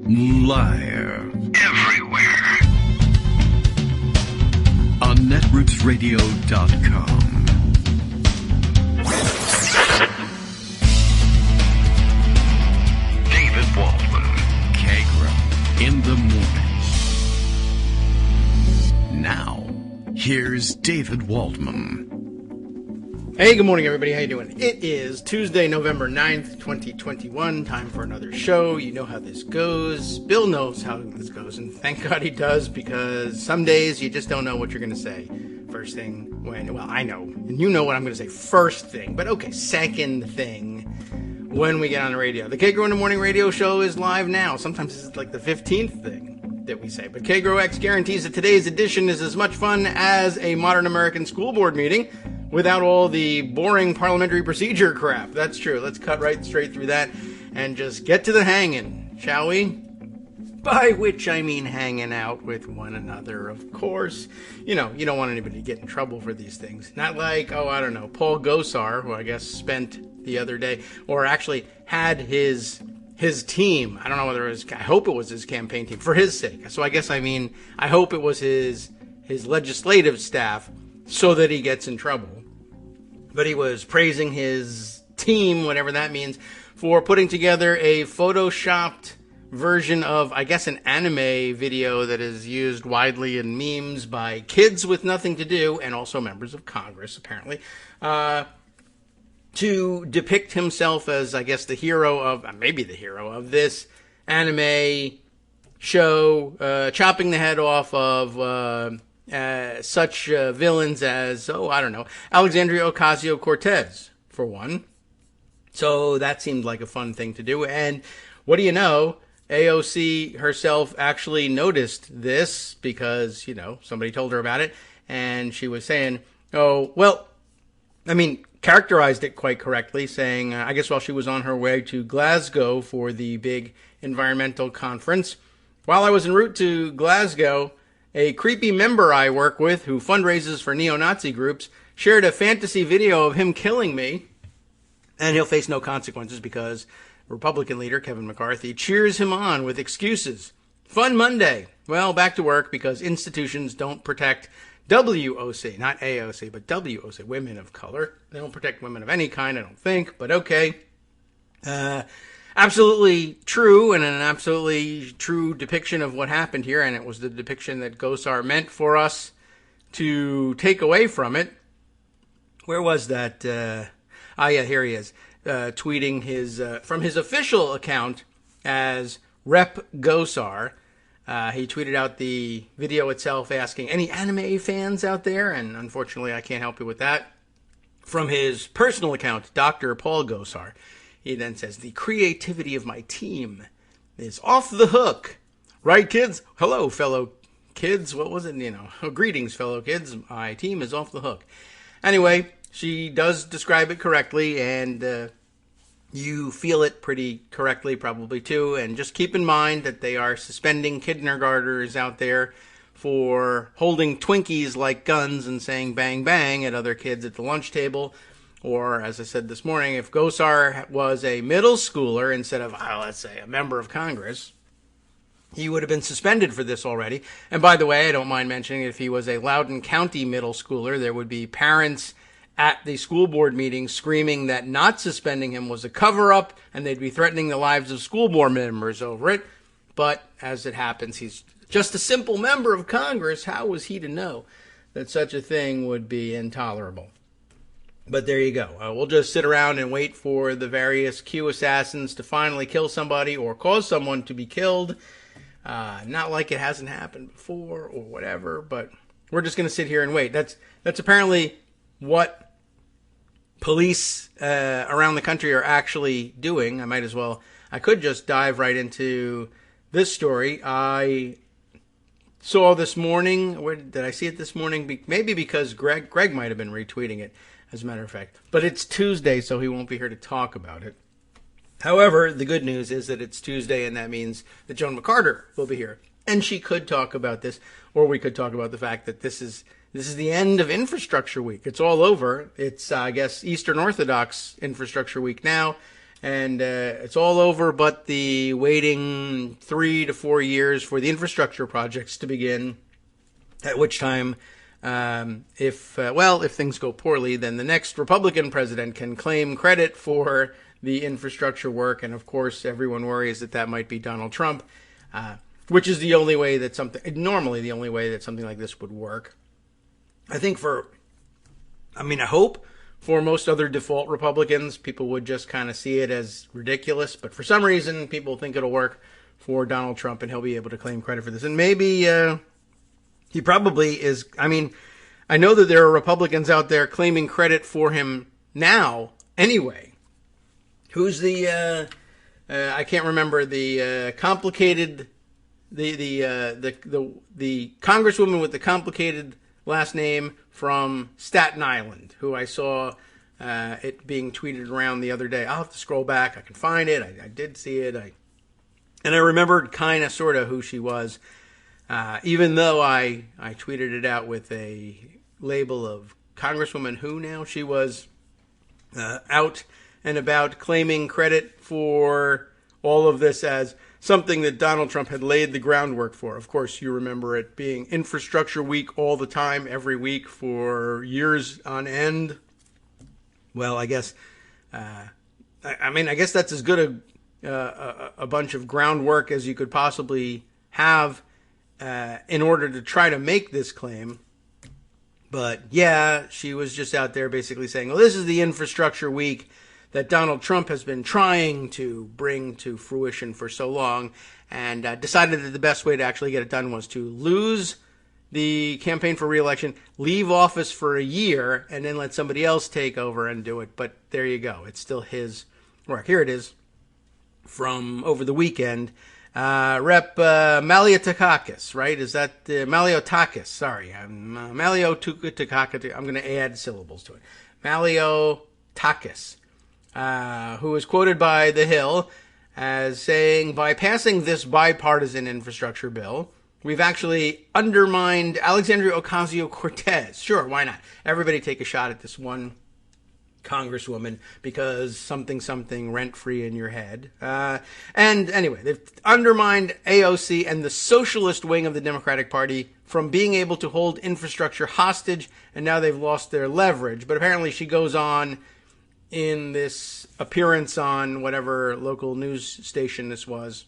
Liar. Everywhere. On netrootsradio.com. David Waldman. Kagro. In the morning. Now, here's David Waldman. Hey, good morning, everybody. How you doing? It is Tuesday, November 9th, 2021. Time for another show. You know how this goes. Bill knows how this goes, and thank God he does, because some days you just don't know what you're going to say. First thing when, well, I know, and you know what I'm going to say first thing, but okay, second thing when we get on the radio. The Kagro in the Morning radio show is live now. Sometimes it's like the 15th thing that we say, but Kagro X guarantees that today's edition is as much fun as a modern American school board meeting, without all the boring parliamentary procedure crap. That's true. Let's cut right straight through that and just get to the hanging, shall we? By which I mean hanging out with one another, of course. You know, you don't want anybody to get in trouble for these things. Not like, I don't know, Paul Gosar, who I guess spent the other day, or actually had his team. I don't know whether it was, I hope it was his campaign team, for his sake. So I guess I mean, I hope it was his legislative staff, so that he gets in trouble. But he was praising his team, whatever that means, for putting together a photoshopped version of, I guess, an anime video that is used widely in memes by kids with nothing to do, and also members of Congress, apparently, to depict himself as, I guess, the hero of, maybe the hero of this anime show, chopping the head off of such villains as, I don't know, Alexandria Ocasio-Cortez, for one. So that seemed like a fun thing to do. And what do you know? AOC herself actually noticed this because, somebody told her about it. And she was saying, characterized it quite correctly, saying, I guess while she was on her way to Glasgow for the big environmental conference, while I was en route to Glasgow, a creepy member I work with who fundraises for neo-Nazi groups shared a fantasy video of him killing me, and he'll face no consequences because Republican leader Kevin McCarthy cheers him on with excuses. Fun Monday. Well, back to work because institutions don't protect WOC, not AOC, but WOC, women of color. They don't protect women of any kind, I don't think, but okay. Absolutely true, and an absolutely true depiction of what happened here, and it was the depiction that Gosar meant for us to take away from it. Where was that? Here he is, tweeting his from his official account as Rep Gosar. He tweeted out the video itself asking, any anime fans out there? And unfortunately, I can't help you with that. From his personal account, Dr. Paul Gosar. He then says, the creativity of my team is off the hook. Right, kids? Hello, fellow kids. What was it? Greetings, fellow kids. My team is off the hook. Anyway, she does describe it correctly, and you feel it pretty correctly probably too. And just keep in mind that they are suspending kindergartners out there for holding Twinkies like guns and saying bang bang at other kids at the lunch table. Or, as I said this morning, if Gosar was a middle schooler instead of, let's say, a member of Congress, he would have been suspended for this already. And by the way, I don't mind mentioning, if he was a Loudoun County middle schooler, there would be parents at the school board meeting screaming that not suspending him was a cover-up, and they'd be threatening the lives of school board members over it. But, as it happens, he's just a simple member of Congress. How was he to know that such a thing would be intolerable? But there you go. We'll just sit around and wait for the various Q assassins to finally kill somebody or cause someone to be killed. Not like it hasn't happened before or whatever, but we're just going to sit here and wait. That's apparently what police around the country are actually doing. I could just dive right into this story. I saw this morning, where did I see it this morning? Maybe because Greg might have been retweeting it, as a matter of fact. But it's Tuesday, so he won't be here to talk about it. However, the good news is that it's Tuesday, and that means that Joan McCarter will be here. And she could talk about this, or we could talk about the fact that this is the end of Infrastructure Week. It's all over. It's, I guess, Eastern Orthodox Infrastructure Week now, and it's all over but the waiting 3 to 4 years for the infrastructure projects to begin, at which time, if things go poorly, then the next Republican president can claim credit for the infrastructure work, and of course everyone worries that might be Donald Trump, which is the only way that normally the only way that something like this would work. I hope for most other default Republicans, people would just kind of see it as ridiculous. But for some reason, people think it'll work for Donald Trump and he'll be able to claim credit for this. And maybe he probably is. I mean, I know that there are Republicans out there claiming credit for him now anyway. Who's the, I can't remember, the complicated, the congresswoman with the complicated last name from Staten Island, who I saw it being tweeted around the other day. I'll have to scroll back. I can find it. I did see it. And I remembered kind of, sort of who she was, even though I tweeted it out with a label of Congresswoman who now. She was out and about claiming credit for all of this as something that Donald Trump had laid the groundwork for. Of course, you remember it being Infrastructure Week all the time, every week for years on end. Well, I guess, I guess that's as good a bunch of groundwork as you could possibly have in order to try to make this claim. But yeah, she was just out there basically saying, well, this is the Infrastructure Week that Donald Trump has been trying to bring to fruition for so long, and decided that the best way to actually get it done was to lose the campaign for re-election, leave office for a year, and then let somebody else take over and do it. But there you go. It's still his work. Here it is from over the weekend. Rep. Maliotakis, right? Is that Maliotakis? Sorry. Maliotakis. I'm going to add syllables to it. Maliotakis. Who was quoted by The Hill as saying, by passing this bipartisan infrastructure bill, we've actually undermined Alexandria Ocasio-Cortez. Sure, why not? Everybody take a shot at this one congresswoman because something rent-free in your head. And anyway, they've undermined AOC and the socialist wing of the Democratic Party from being able to hold infrastructure hostage, and now they've lost their leverage. But apparently she goes on in this appearance on whatever local news station this was,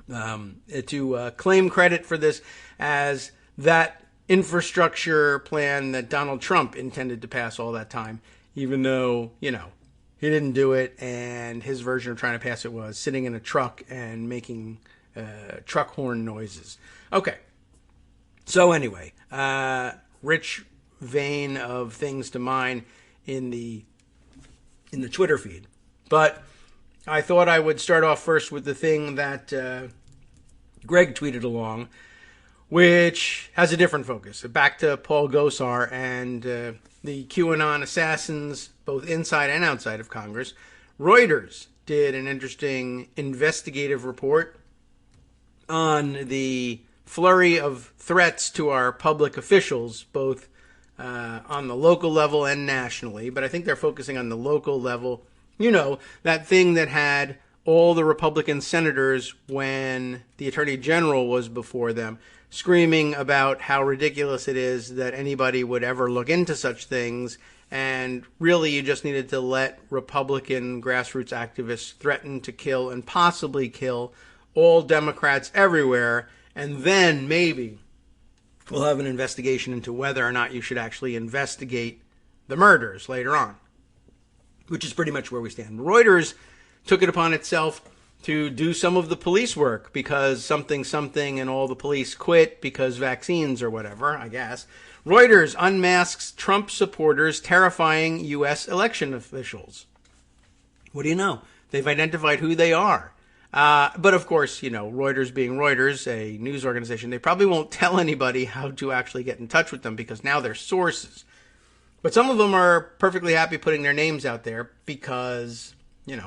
to claim credit for this as that infrastructure plan that Donald Trump intended to pass all that time, even though, he didn't do it, and his version of trying to pass it was sitting in a truck and making truck horn noises. Okay. So anyway, rich vein of things to mine in the Twitter feed. But I thought I would start off first with the thing that Greg tweeted along, which has a different focus. Back to Paul Gosar and the QAnon assassins, both inside and outside of Congress. Reuters did an interesting investigative report on the flurry of threats to our public officials, both on the local level and nationally, but I think they're focusing on the local level. That thing that had all the Republican senators, when the Attorney General was before them, screaming about how ridiculous it is that anybody would ever look into such things, and really you just needed to let Republican grassroots activists threaten to kill and possibly kill all Democrats everywhere, and then maybe we'll have an investigation into whether or not you should actually investigate the murders later on, which is pretty much where we stand. Reuters took it upon itself to do some of the police work because something and all the police quit because vaccines or whatever, I guess. Reuters unmasks Trump supporters terrifying U.S. election officials. What do you know? They've identified who they are. But of course, Reuters being Reuters, a news organization, they probably won't tell anybody how to actually get in touch with them because now they're sources. But some of them are perfectly happy putting their names out there because,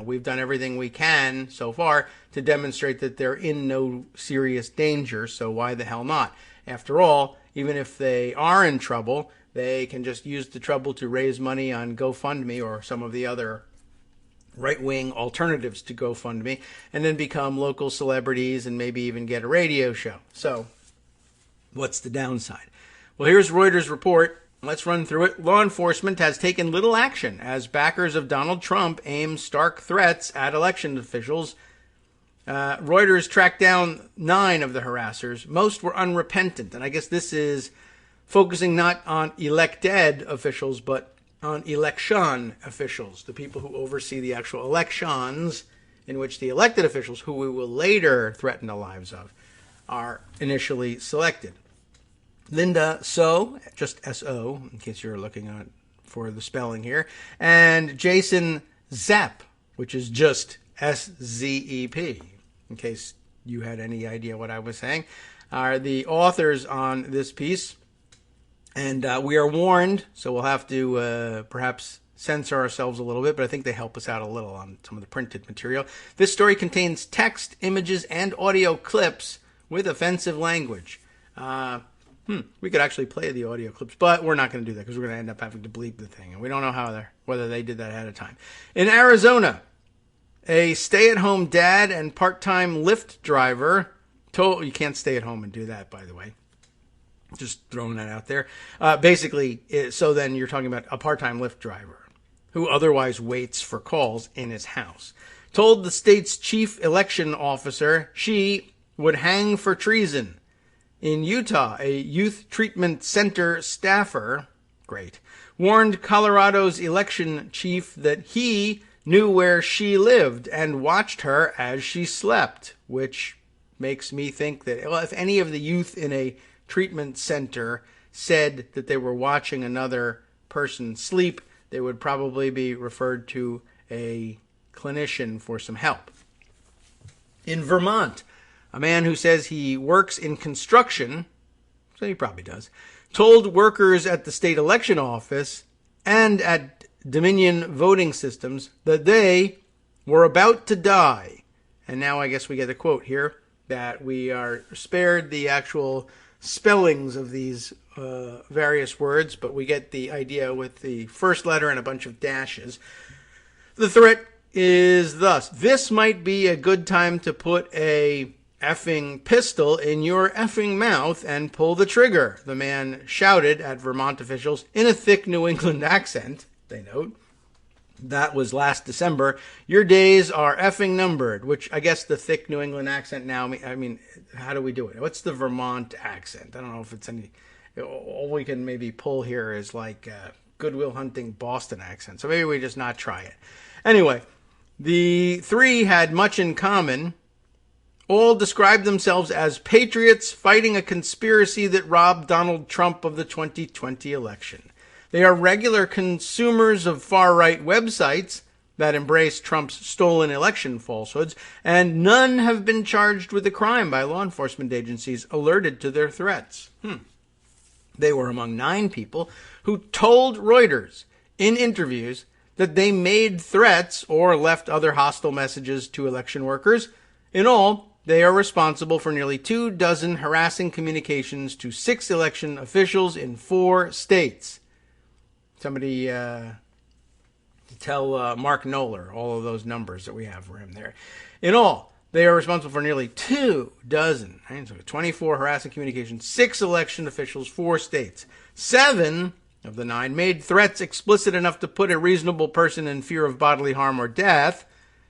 we've done everything we can so far to demonstrate that they're in no serious danger, so why the hell not? After all, even if they are in trouble, they can just use the trouble to raise money on GoFundMe or some of the other right-wing alternatives to GoFundMe, and then become local celebrities and maybe even get a radio show. So what's the downside? Well, here's Reuters' report. Let's run through it. Law enforcement has taken little action as backers of Donald Trump aim stark threats at election officials. Reuters tracked down 9 of the harassers. Most were unrepentant, and I guess this is focusing not on elected officials, but on election officials, the people who oversee the actual elections in which the elected officials, who we will later threaten the lives of, are initially selected. Linda So, just S-O, in case you're looking at for the spelling here, and Jason Zepp, which is just S-Z-E-P, in case you had any idea what I was saying, are the authors on this piece. And we are warned, so we'll have to perhaps censor ourselves a little bit, but I think they help us out a little on some of the printed material. This story contains text, images, and audio clips with offensive language. We could actually play the audio clips, but we're not going to do that because we're going to end up having to bleep the thing, and we don't know whether they did that ahead of time. In Arizona, a stay-at-home dad and part-time Lyft driver you can't stay at home and do that, by the way. Just throwing that out there. So then you're talking about a part-time Lyft driver who otherwise waits for calls in his house. Told the state's chief election officer she would hang for treason. In Utah, a youth treatment center staffer, warned Colorado's election chief that he knew where she lived and watched her as she slept, which makes me think that if any of the youth in a treatment center said that they were watching another person sleep, they would probably be referred to a clinician for some help. In Vermont, a man who says he works in construction, so he probably does, told workers at the state election office and at Dominion Voting Systems that they were about to die. And now I guess we get a quote here that we are spared the actual spellings of these various words, but we get the idea with the first letter and a bunch of dashes. The threat is thus: this might be a good time to put a effing pistol in your effing mouth and pull the trigger, the man shouted at Vermont officials in a thick New England accent, they note. That was last December. Your days are effing numbered, which I guess the thick New England accent now, I mean, how do we do it? What's the Vermont accent? I don't know if it's any, all we can maybe pull here is like Goodwill Hunting Boston accent. So maybe we just not try it. Anyway, the three had much in common. All described themselves as patriots fighting a conspiracy that robbed Donald Trump of the 2020 election. They are regular consumers of far-right websites that embrace Trump's stolen election falsehoods, and none have been charged with a crime by law enforcement agencies alerted to their threats. They were among 9 people who told Reuters in interviews that they made threats or left other hostile messages to election workers. In all, they are responsible for nearly 24 harassing communications to 6 election officials in 4 states. Somebody tell Mark Knoller all of those numbers that we have for him there. In all, they are responsible for nearly 24, right? So 24 harassing communications, 6 election officials, 4 states. 7 of the 9 made threats explicit enough to put a reasonable person in fear of bodily harm or death,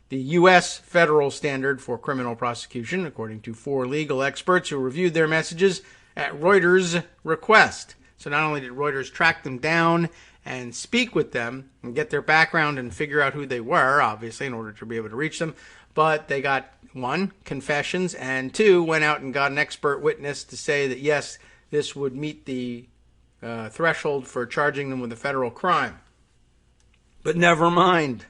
the U.S. federal standard for criminal prosecution, according to 4 legal experts who reviewed their messages at Reuters' request. So not only did Reuters track them down and speak with them and get their background and figure out who they were, obviously, in order to be able to reach them, but they got 1, confessions, and 2, went out and got an expert witness to say that, yes, this would meet the threshold for charging them with a federal crime. But never mind.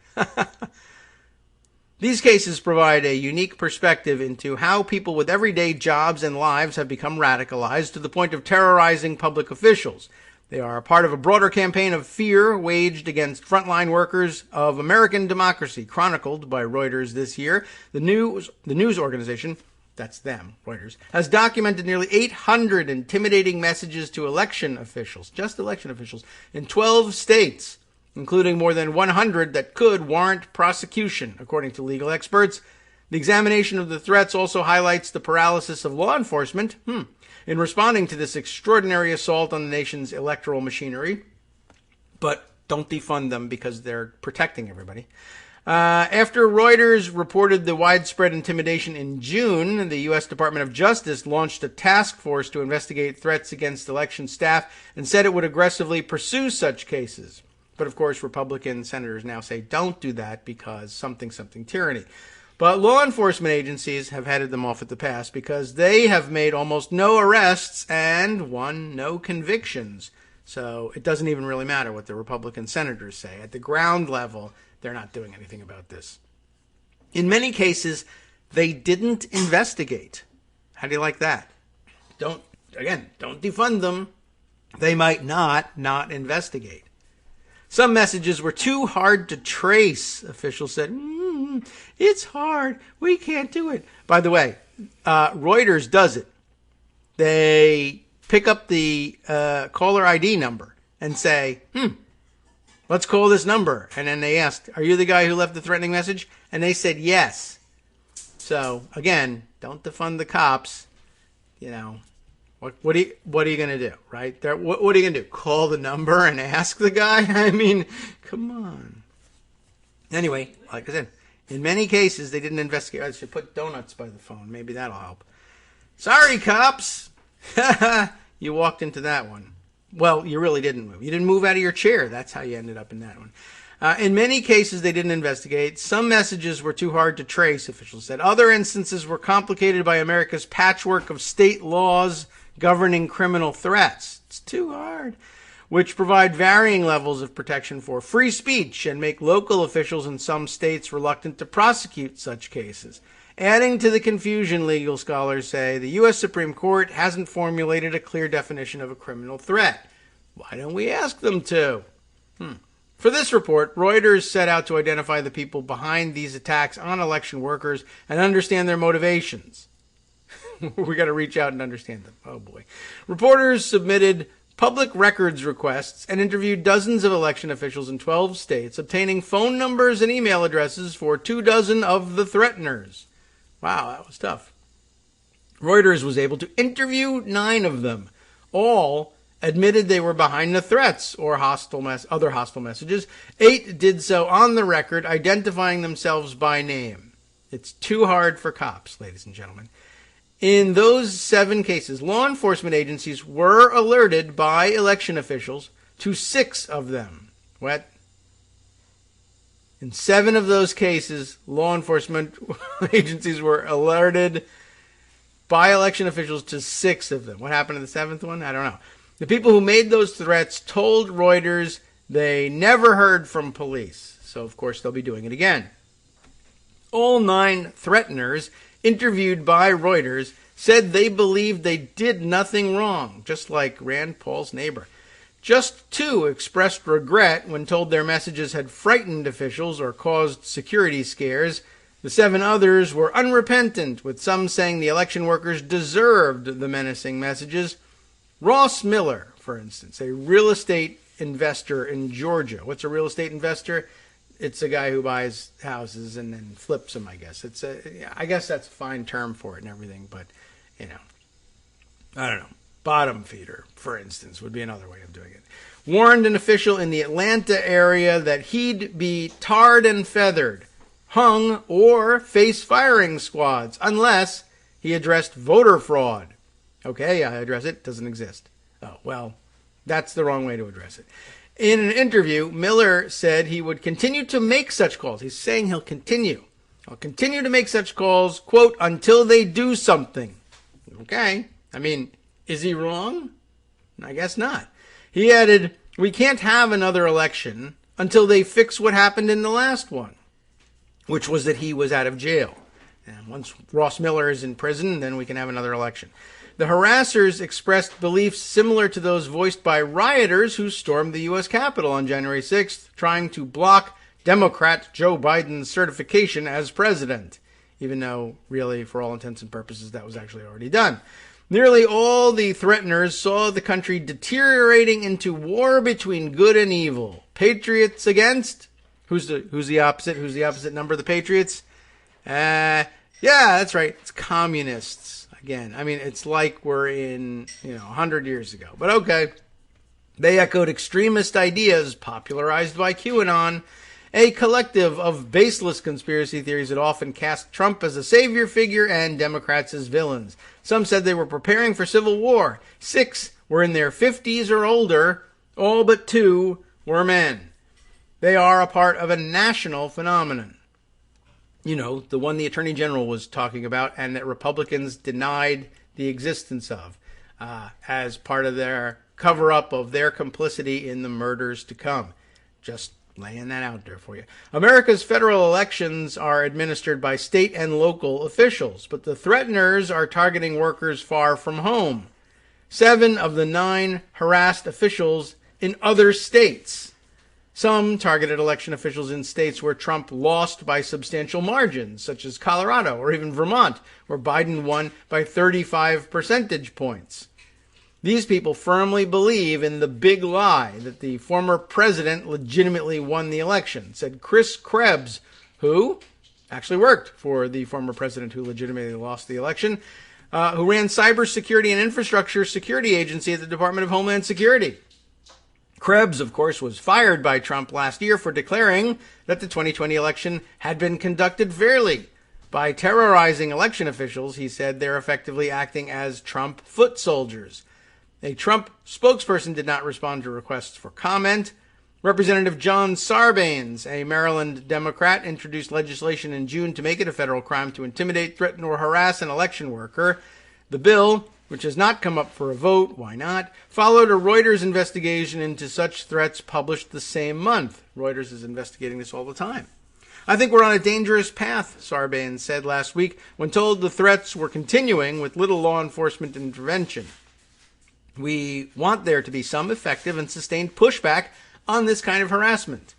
These cases provide a unique perspective into how people with everyday jobs and lives have become radicalized to the point of terrorizing public officials. They are a part of a broader campaign of fear waged against frontline workers of American democracy, chronicled by Reuters this year. The news organization, that's them, Reuters, has documented nearly 800 intimidating messages to election officials, just election officials, in 12 states including more than 100 that could warrant prosecution, according to legal experts. The examination of the threats also highlights the paralysis of law enforcement in responding to this extraordinary assault on the nation's electoral machinery. But don't defund them because they're protecting everybody. After Reuters reported the widespread intimidation in June, the U.S. Department of Justice launched a task force to investigate threats against election staff and said it would aggressively pursue such cases. But of course, Republican senators now say don't do that because something tyranny. But law enforcement agencies have headed them off at the pass because they have made almost no arrests and no convictions. So it doesn't even really matter what the Republican senators say. At the ground level, they're not doing anything about this. In many cases, they didn't investigate. How do you like that? Don't defund them. They might not investigate. Some messages were too hard to trace, officials said. It's hard. We can't do it. By the way, Reuters does it. They pick up the caller ID number and say, let's call this number. And then they asked, are you the guy who left the threatening message? And they said yes. So, again, don't defund the cops. You know, what are you going to do, right? What are you going to do? Call the number and ask the guy? I mean, come on. Anyway, like I said, in many cases, they didn't investigate. I should put donuts by the phone. Maybe that'll help. Sorry, cops. You walked into that one. Well, you really didn't move. You didn't move out of your chair. That's how you ended up in that one. In many cases, they didn't investigate. Some messages were too hard to trace, officials said. Other instances were complicated by America's patchwork of state laws governing criminal threats. It's too hard. Which provide varying levels of protection for free speech and make local officials in some states reluctant to prosecute such cases. Adding to the confusion, legal scholars say, the U.S. Supreme Court hasn't formulated a clear definition of a criminal threat. Why don't we ask them to? For this report, Reuters set out to identify the people behind these attacks on election workers and understand their motivations. We got to reach out and understand them. Oh, boy. Reporters submitted public records requests and interviewed dozens of election officials in 12 states, obtaining phone numbers and email addresses for 24 of the threateners. Wow, that was tough. Reuters was able to interview 9 of them. All admitted they were behind the threats or other hostile messages. 8 did so on the record, identifying themselves by name. It's too hard for cops, ladies and gentlemen. In those 7 cases, law enforcement agencies were alerted by election officials to 6 of them. What? In 7 of those cases, law enforcement agencies were alerted by election officials to 6 of them. What happened to the 7th one? I don't know. The people who made those threats told Reuters they never heard from police. So, of course, they'll be doing it again. All 9 threateners interviewed by Reuters said they believed they did nothing wrong, just like Rand Paul's neighbor. Just 2 expressed regret when told their messages had frightened officials or caused security scares. The 7 others were unrepentant, with some saying the election workers deserved the menacing messages. Ross Miller, for instance, a real estate investor in Georgia. What's a real estate investor? It's a guy who buys houses and then flips them, I guess. I guess that's a fine term for it and everything, but, you know, I don't know. Bottom feeder, for instance, would be another way of doing it. Warned an official in the Atlanta area that he'd be tarred and feathered, hung, or face firing squads unless he addressed voter fraud. Okay, I address it. Doesn't exist. Oh, well, that's the wrong way to address it. In an interview, Miller said he would continue to make such calls. He's saying he'll continue. I'll continue to make such calls, quote, until they do something. Okay. I mean, is he wrong? I guess not. He added, we can't have another election until they fix what happened in the last one, which was that he was out of jail. And once Ross Miller is in prison, then we can have another election. The harassers expressed beliefs similar to those voiced by rioters who stormed the U.S. Capitol on January 6th, trying to block Democrat Joe Biden's certification as president, even though, really, for all intents and purposes, that was actually already done. Nearly all the threateners saw the country deteriorating into war between good and evil. Patriots against? Who's the opposite? Who's the opposite number of the Patriots? Yeah, that's right. It's communists. Again, I mean, it's like we're in, 100 years ago. But okay. They echoed extremist ideas popularized by QAnon, a collective of baseless conspiracy theories that often cast Trump as a savior figure and Democrats as villains. Some said they were preparing for civil war. 6 were in their 50s or older. All but 2 were men. They are a part of a national phenomenon. The one the Attorney General was talking about and that Republicans denied the existence of as part of their cover-up of their complicity in the murders to come. Just laying that out there for you. America's federal elections are administered by state and local officials, but the threateners are targeting workers far from home. 7 of the 9 harassed officials in other states. Some targeted election officials in states where Trump lost by substantial margins, such as Colorado or even Vermont, where Biden won by 35 percentage points. These people firmly believe in the big lie that the former president legitimately won the election, said Chris Krebs, who actually worked for the former president who legitimately lost the election, who ran Cybersecurity and Infrastructure Security Agency at the Department of Homeland Security. Krebs, of course, was fired by Trump last year for declaring that the 2020 election had been conducted fairly. By terrorizing election officials, he said they're effectively acting as Trump foot soldiers. A Trump spokesperson did not respond to requests for comment. Representative John Sarbanes, a Maryland Democrat, introduced legislation in June to make it a federal crime to intimidate, threaten, or harass an election worker. The bill, which has not come up for a vote, why not, followed a Reuters investigation into such threats published the same month. Reuters is investigating this all the time. I think we're on a dangerous path, Sarbanes said last week, when told the threats were continuing with little law enforcement intervention. We want there to be some effective and sustained pushback on this kind of harassment.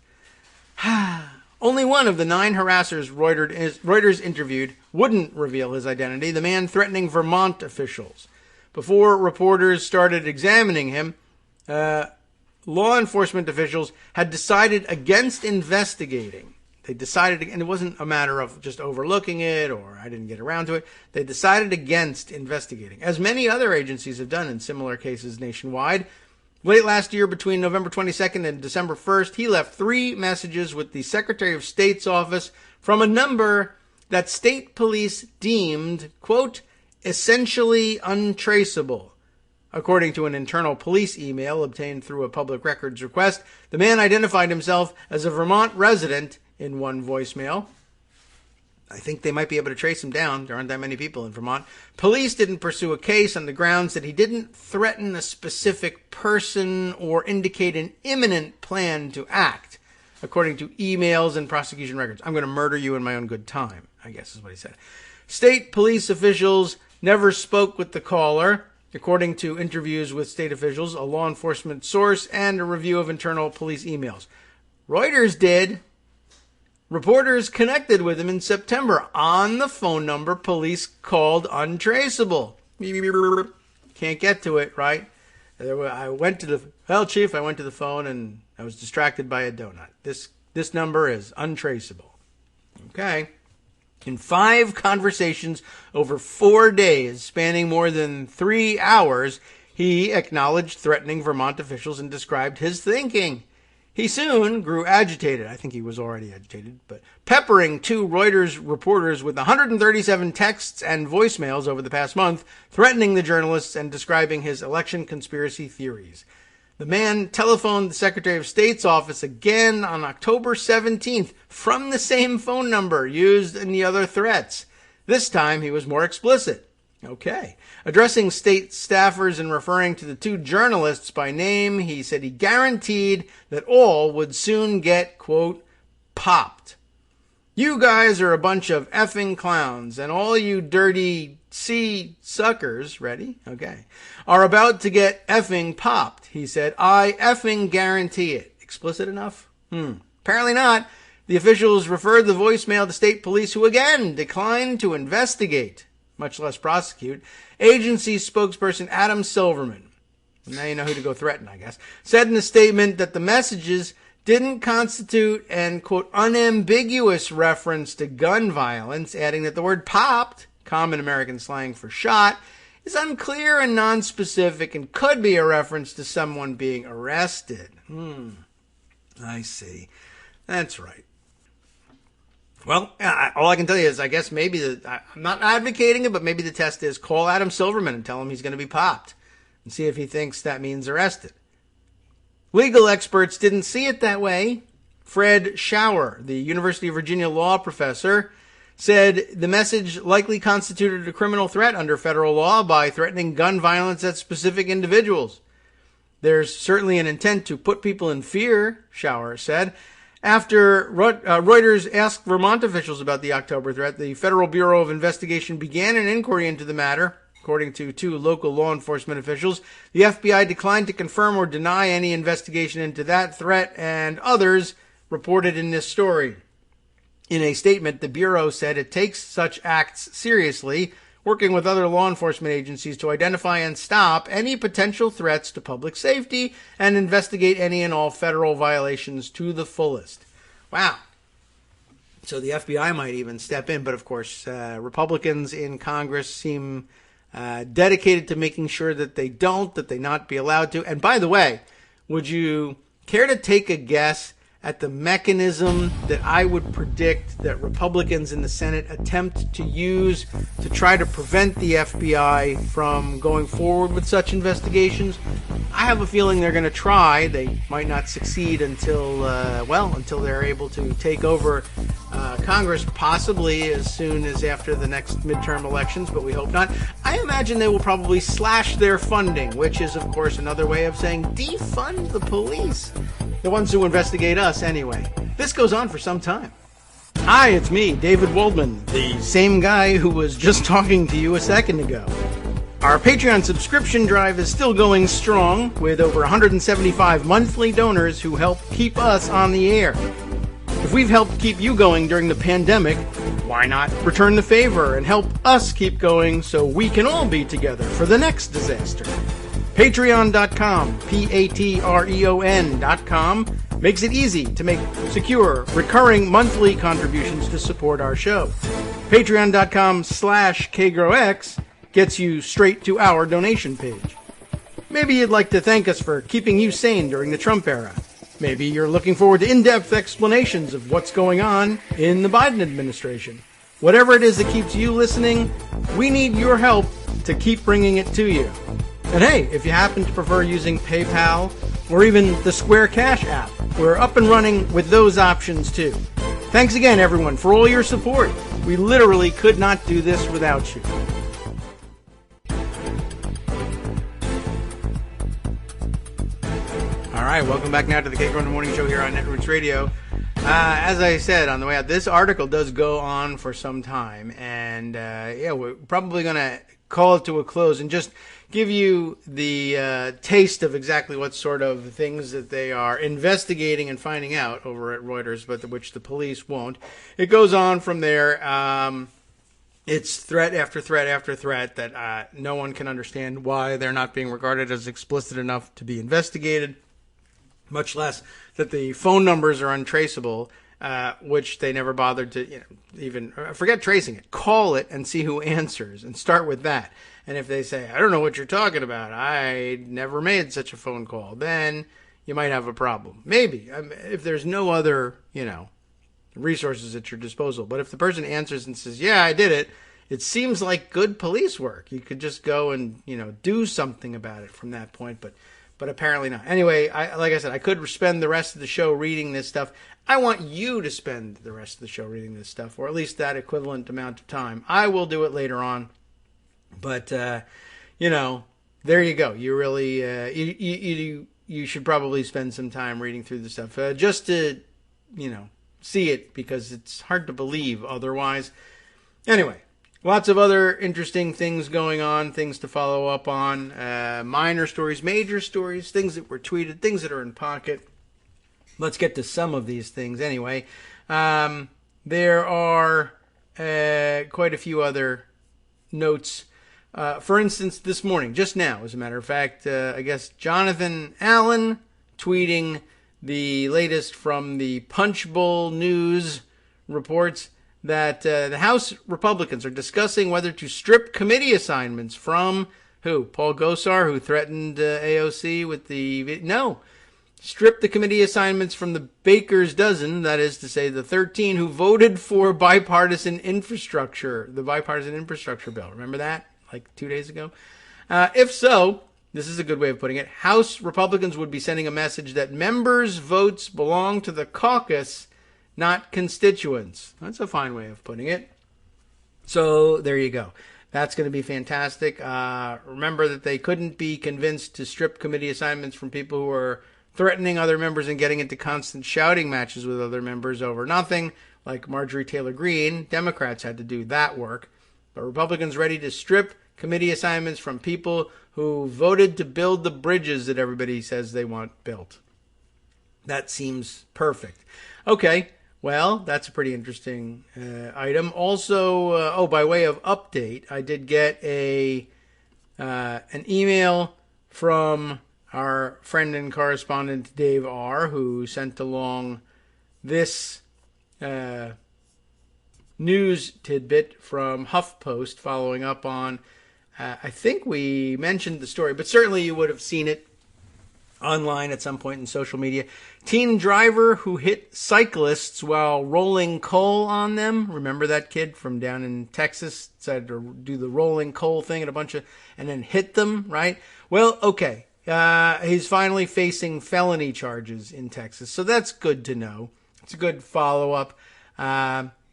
Only one of the 9 harassers Reuters interviewed wouldn't reveal his identity, the man threatening Vermont officials. Before reporters started examining him, law enforcement officials had decided against investigating. They decided, and it wasn't a matter of just overlooking it or I didn't get around to it. They decided against investigating, as many other agencies have done in similar cases nationwide. Late last year, between November 22nd and December 1st, he left 3 messages with the Secretary of State's office from a number that state police deemed, quote, essentially untraceable. According to an internal police email obtained through a public records request, the man identified himself as a Vermont resident in one voicemail. I think they might be able to trace him down. There aren't that many people in Vermont. Police didn't pursue a case on the grounds that he didn't threaten a specific person or indicate an imminent plan to act, according to emails and prosecution records. I'm going to murder you in my own good time, I guess is what he said. State police officials never spoke with the caller, according to interviews with state officials, a law enforcement source, and a review of internal police emails. Reuters did. Reporters connected with him in September on the phone number police called untraceable. Can't get to it, right? I went to the phone and I was distracted by a donut. This number is untraceable. Okay. In 5 conversations over 4 days, spanning more than 3 hours, he acknowledged threatening Vermont officials and described his thinking. He soon grew agitated. I think he was already agitated, but peppering 2 Reuters reporters with 137 texts and voicemails over the past month, threatening the journalists and describing his election conspiracy theories. The man telephoned the Secretary of State's office again on October 17th from the same phone number used in the other threats. This time he was more explicit. Okay. Addressing state staffers and referring to the 2 journalists by name, he said he guaranteed that all would soon get, quote, popped. You guys are a bunch of effing clowns, and all you dirty C suckers, ready? Okay, are about to get effing popped, he said. I effing guarantee it. Explicit enough? Apparently not. The officials referred the voicemail to state police, who again declined to investigate, much less prosecute. Agency spokesperson Adam Silverman, now you know who to go threaten, I guess, said in a statement that the messages didn't constitute an, quote, unambiguous reference to gun violence, adding that the word popped, common American slang for shot, is unclear and nonspecific and could be a reference to someone being arrested. I see. That's right. Well, all I can tell you is I guess maybe I'm not advocating it, but maybe the test is call Adam Silverman and tell him he's going to be popped and see if he thinks that means arrested. Legal experts didn't see it that way. Fred Schauer, the University of Virginia law professor, said the message likely constituted a criminal threat under federal law by threatening gun violence at specific individuals. There's certainly an intent to put people in fear, Schauer said. After Reuters asked Vermont officials about the October threat, the Federal Bureau of Investigation began an inquiry into the matter. According to two local law enforcement officials, the FBI declined to confirm or deny any investigation into that threat and others reported in this story. In a statement, the Bureau said it takes such acts seriously, working with other law enforcement agencies to identify and stop any potential threats to public safety and investigate any and all federal violations to the fullest. Wow. So the FBI might even step in, but of course, Republicans in Congress seem dedicated to making sure that they not be allowed to. And by the way, would you care to take a guess at the mechanism that I would predict that Republicans in the Senate attempt to use to try to prevent the FBI from going forward with such investigations? I have a feeling they're going to try. They might not succeed until they're able to take over Congress, possibly as soon as after the next midterm elections, but we hope not. I imagine they will probably slash their funding, which is, of course, another way of saying defund the police. The ones who investigate us, anyway. This goes on for some time. Hi, it's me, David Waldman, the same guy who was just talking to you a second ago. Our Patreon subscription drive is still going strong, with over 175 monthly donors who help keep us on the air. If we've helped keep you going during the pandemic, why not return the favor and help us keep going so we can all be together for the next disaster? Patreon.com, Patreon.com, makes it easy to make secure, recurring monthly contributions to support our show. Patreon.com/KagroX gets you straight to our donation page. Maybe you'd like to thank us for keeping you sane during the Trump era. Maybe you're looking forward to in-depth explanations of what's going on in the Biden administration. Whatever it is that keeps you listening, we need your help to keep bringing it to you. And hey, if you happen to prefer using PayPal or even the Square Cash app, we're up and running with those options too. Thanks again, everyone, for all your support. We literally could not do this without you. All right, welcome back now to the Kagro in the Morning Show here on Netroots Radio. As I said on the way out, this article does go on for some time, and we're probably going to call it to a close and just give you the taste of exactly what sort of things that they are investigating and finding out over at Reuters, but which the police won't. It goes on from there. It's threat after threat after threat that no one can understand why they're not being regarded as explicit enough to be investigated, much less that the phone numbers are untraceable, which they never bothered to even forget tracing it. Call it and see who answers and start with that. And if they say, I don't know what you're talking about, I never made such a phone call, then you might have a problem. Maybe. If there's no other, resources at your disposal. But if the person answers and says, yeah, I did it, it seems like good police work. You could just go and, do something about it from that point. But apparently not. Anyway, like I said, I could spend the rest of the show reading this stuff. I want you to spend the rest of the show reading this stuff, or at least that equivalent amount of time. I will do it later on. But, there you go. You really, you should probably spend some time reading through the stuff just to, see it, because it's hard to believe otherwise. Anyway, lots of other interesting things going on, things to follow up on, minor stories, major stories, things that were tweeted, things that are in pocket. Let's get to some of these things anyway. There are quite a few other notes. For instance, this morning, just now, as a matter of fact, I guess Jonathan Allen tweeting the latest from the Punch Bowl News reports that the House Republicans are discussing whether to strip committee assignments from who? Paul Gosar, who threatened AOC with the... No. Strip the committee assignments from the baker's dozen, that is to say the 13 who voted for the bipartisan infrastructure bill. Remember that? Like 2 days ago? If so, this is a good way of putting it, House Republicans would be sending a message that members' votes belong to the caucus, not constituents. That's a fine way of putting it. So there you go. That's going to be fantastic. Remember that they couldn't be convinced to strip committee assignments from people who are threatening other members and getting into constant shouting matches with other members over nothing, like Marjorie Taylor Greene. Democrats had to do that work. But Republicans ready to strip committee assignments from people who voted to build the bridges that everybody says they want built. That seems perfect. Okay, well, that's a pretty interesting item. Also, by way of update, I did get an email from our friend and correspondent Dave R., who sent along this news tidbit from HuffPost following up on, I think we mentioned the story, but certainly you would have seen it online at some point in social media. Teen driver who hit cyclists while rolling coal on them. Remember that kid from down in Texas decided to do the rolling coal thing and then hit them, right? Well, okay. He's finally facing felony charges in Texas, so that's good to know. It's a good follow-up.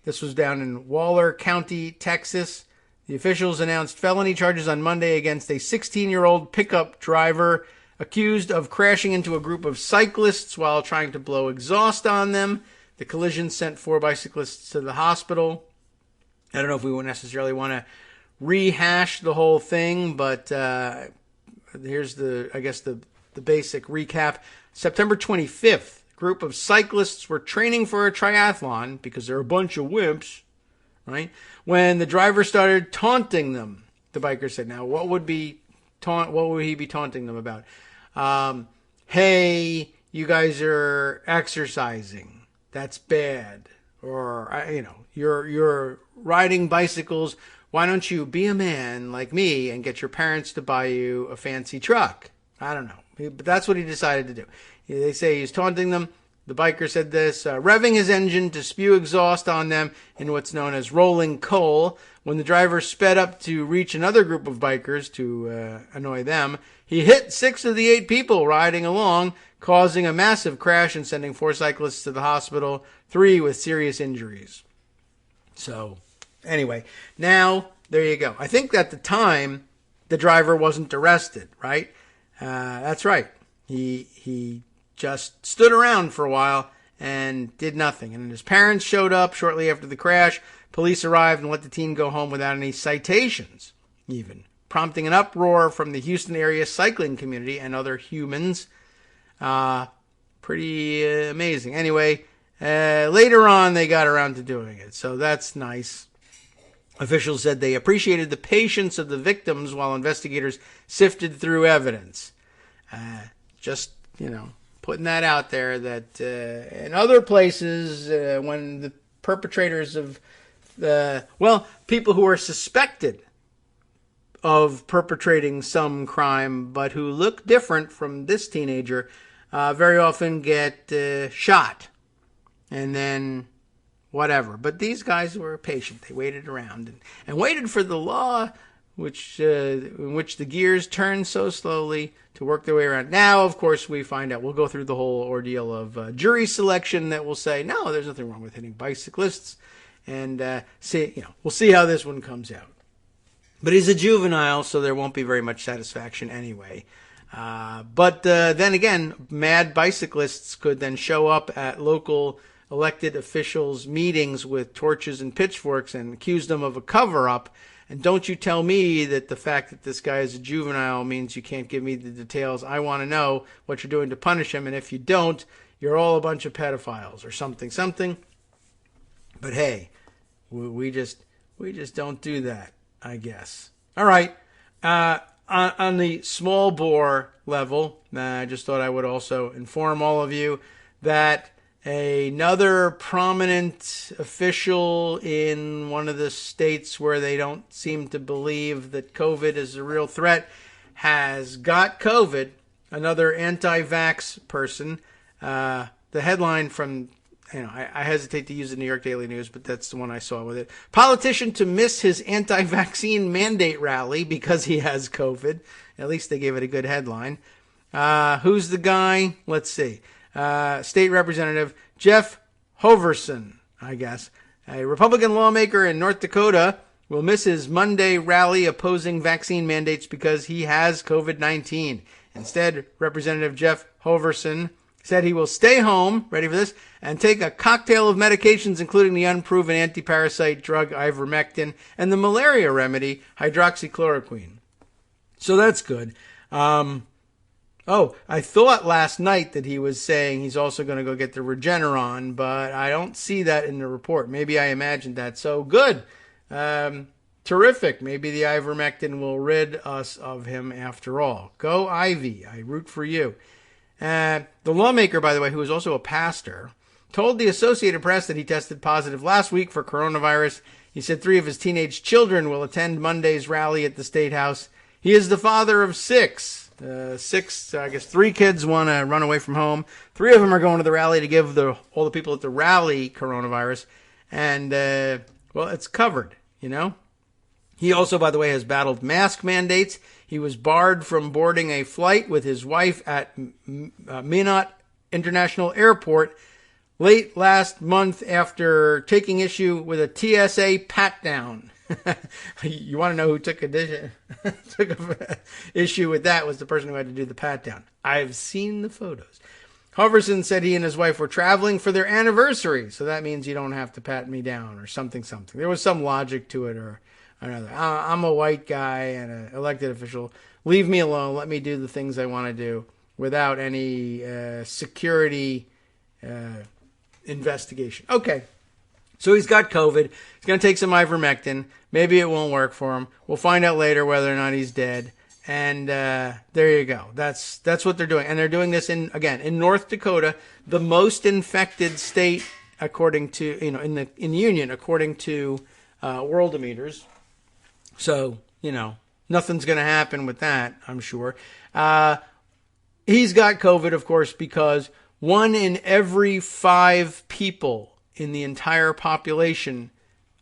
This was down in Waller County, Texas. The officials announced felony charges on Monday against a 16-year-old pickup driver accused of crashing into a group of cyclists while trying to blow exhaust on them. The collision sent 4 bicyclists to the hospital. I don't know if we would necessarily want to rehash the whole thing, but here's the basic recap. September 25th, a group of cyclists were training for a triathlon because they're a bunch of wimps, right? When the driver started taunting them, the biker said. Now, what would he be taunting them about? Hey, you guys are exercising. That's bad. Or, you're riding bicycles. Why don't you be a man like me and get your parents to buy you a fancy truck? I don't know. But that's what he decided to do. They say he's taunting them. The biker said this, revving his engine to spew exhaust on them in what's known as rolling coal. When the driver sped up to reach another group of bikers to annoy them, he hit 6 of the 8 people riding along, causing a massive crash and sending 4 cyclists to the hospital, 3 with serious injuries. So, anyway, now, there you go. I think at the time, the driver wasn't arrested, right? That's right. He just stood around for a while and did nothing. And his parents showed up shortly after the crash. Police arrived and let the teen go home without any citations, even, prompting an uproar from the Houston area cycling community and other humans. Pretty amazing. Anyway, later on they got around to doing it, so that's nice. Officials said they appreciated the patience of the victims while investigators sifted through evidence. Putting that out there that in other places, when the perpetrators of people who are suspected of perpetrating some crime but who look different from this teenager very often get shot and then whatever. But these guys were patient. They waited around and waited for the law in which the gears turn so slowly to work their way around. Now, of course, we find out. We'll go through the whole ordeal of jury selection that will say, no, there's nothing wrong with hitting bicyclists. And we'll see how this one comes out. But he's a juvenile, so there won't be very much satisfaction anyway. But then again, mad bicyclists could then show up at local elected officials' meetings with torches and pitchforks and accuse them of a cover-up. And don't you tell me that the fact that this guy is a juvenile means you can't give me the details. I want to know what you're doing to punish him. And if you don't, you're all a bunch of pedophiles or something. But hey, we just don't do that, I guess. All right. On the small bore level, I just thought I would also inform all of you that another prominent official in one of the states where they don't seem to believe that COVID is a real threat has got COVID. Another anti-vax person. The headline from, I hesitate to use the New York Daily News, but that's the one I saw with it. Politician to miss his anti-vaccine mandate rally because he has COVID. At least they gave it a good headline. Who's the guy? Let's see. State Representative Jeff Hoverson, I guess. A Republican lawmaker in North Dakota will miss his Monday rally opposing vaccine mandates because he has COVID-19. Instead, Representative Jeff Hoverson said he will stay home, ready for this, and take a cocktail of medications, including the unproven antiparasite drug ivermectin and the malaria remedy hydroxychloroquine. So that's good. I thought last night that he was saying he's also going to go get the Regeneron, but I don't see that in the report. Maybe I imagined that. So good. Terrific. Maybe the ivermectin will rid us of him after all. Go Ivy. I root for you. The lawmaker, by the way, who is also a pastor, told the Associated Press that he tested positive last week for coronavirus. He said 3 of his teenage children will attend Monday's rally at the State House. He is the father of 6. 3 kids want to run away from home. 3 of them are going to the rally to give all the people at the rally coronavirus. And, it's covered, He also, by the way, has battled mask mandates. He was barred from boarding a flight with his wife at Minot International Airport late last month after taking issue with a TSA pat-down. You want to know who took issue with that was the person who had to do the pat-down. I've seen the photos. Hoverson said he and his wife were traveling for their anniversary, so that means you don't have to pat me down or something. There was some logic to it or another. I'm a white guy and an elected official. Leave me alone. Let me do the things I want to do without any security investigation. Okay. So he's got COVID. He's going to take some ivermectin. Maybe it won't work for him. We'll find out later whether or not he's dead. And there you go. That's what they're doing. And they're doing this in North Dakota, the most infected state according to, in the union, according to Worldometers. So, nothing's going to happen with that, I'm sure. He's got COVID, of course, because 1 in every 5 people in the entire population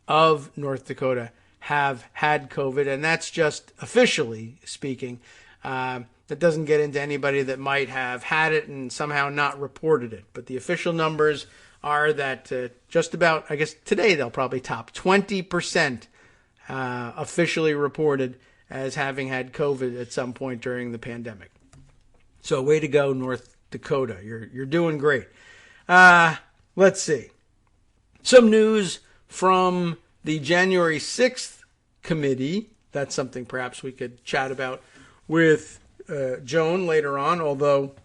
of North Dakota have had COVID, and that's just officially speaking. That doesn't get into anybody that might have had it and somehow not reported it. But the official numbers are that just about, I guess today they'll probably top 20% officially reported as having had COVID at some point during the pandemic. So way to go, North Dakota. You're doing great. Let's see. Some news from the January 6th committee. That's something perhaps we could chat about with Joan later on, although,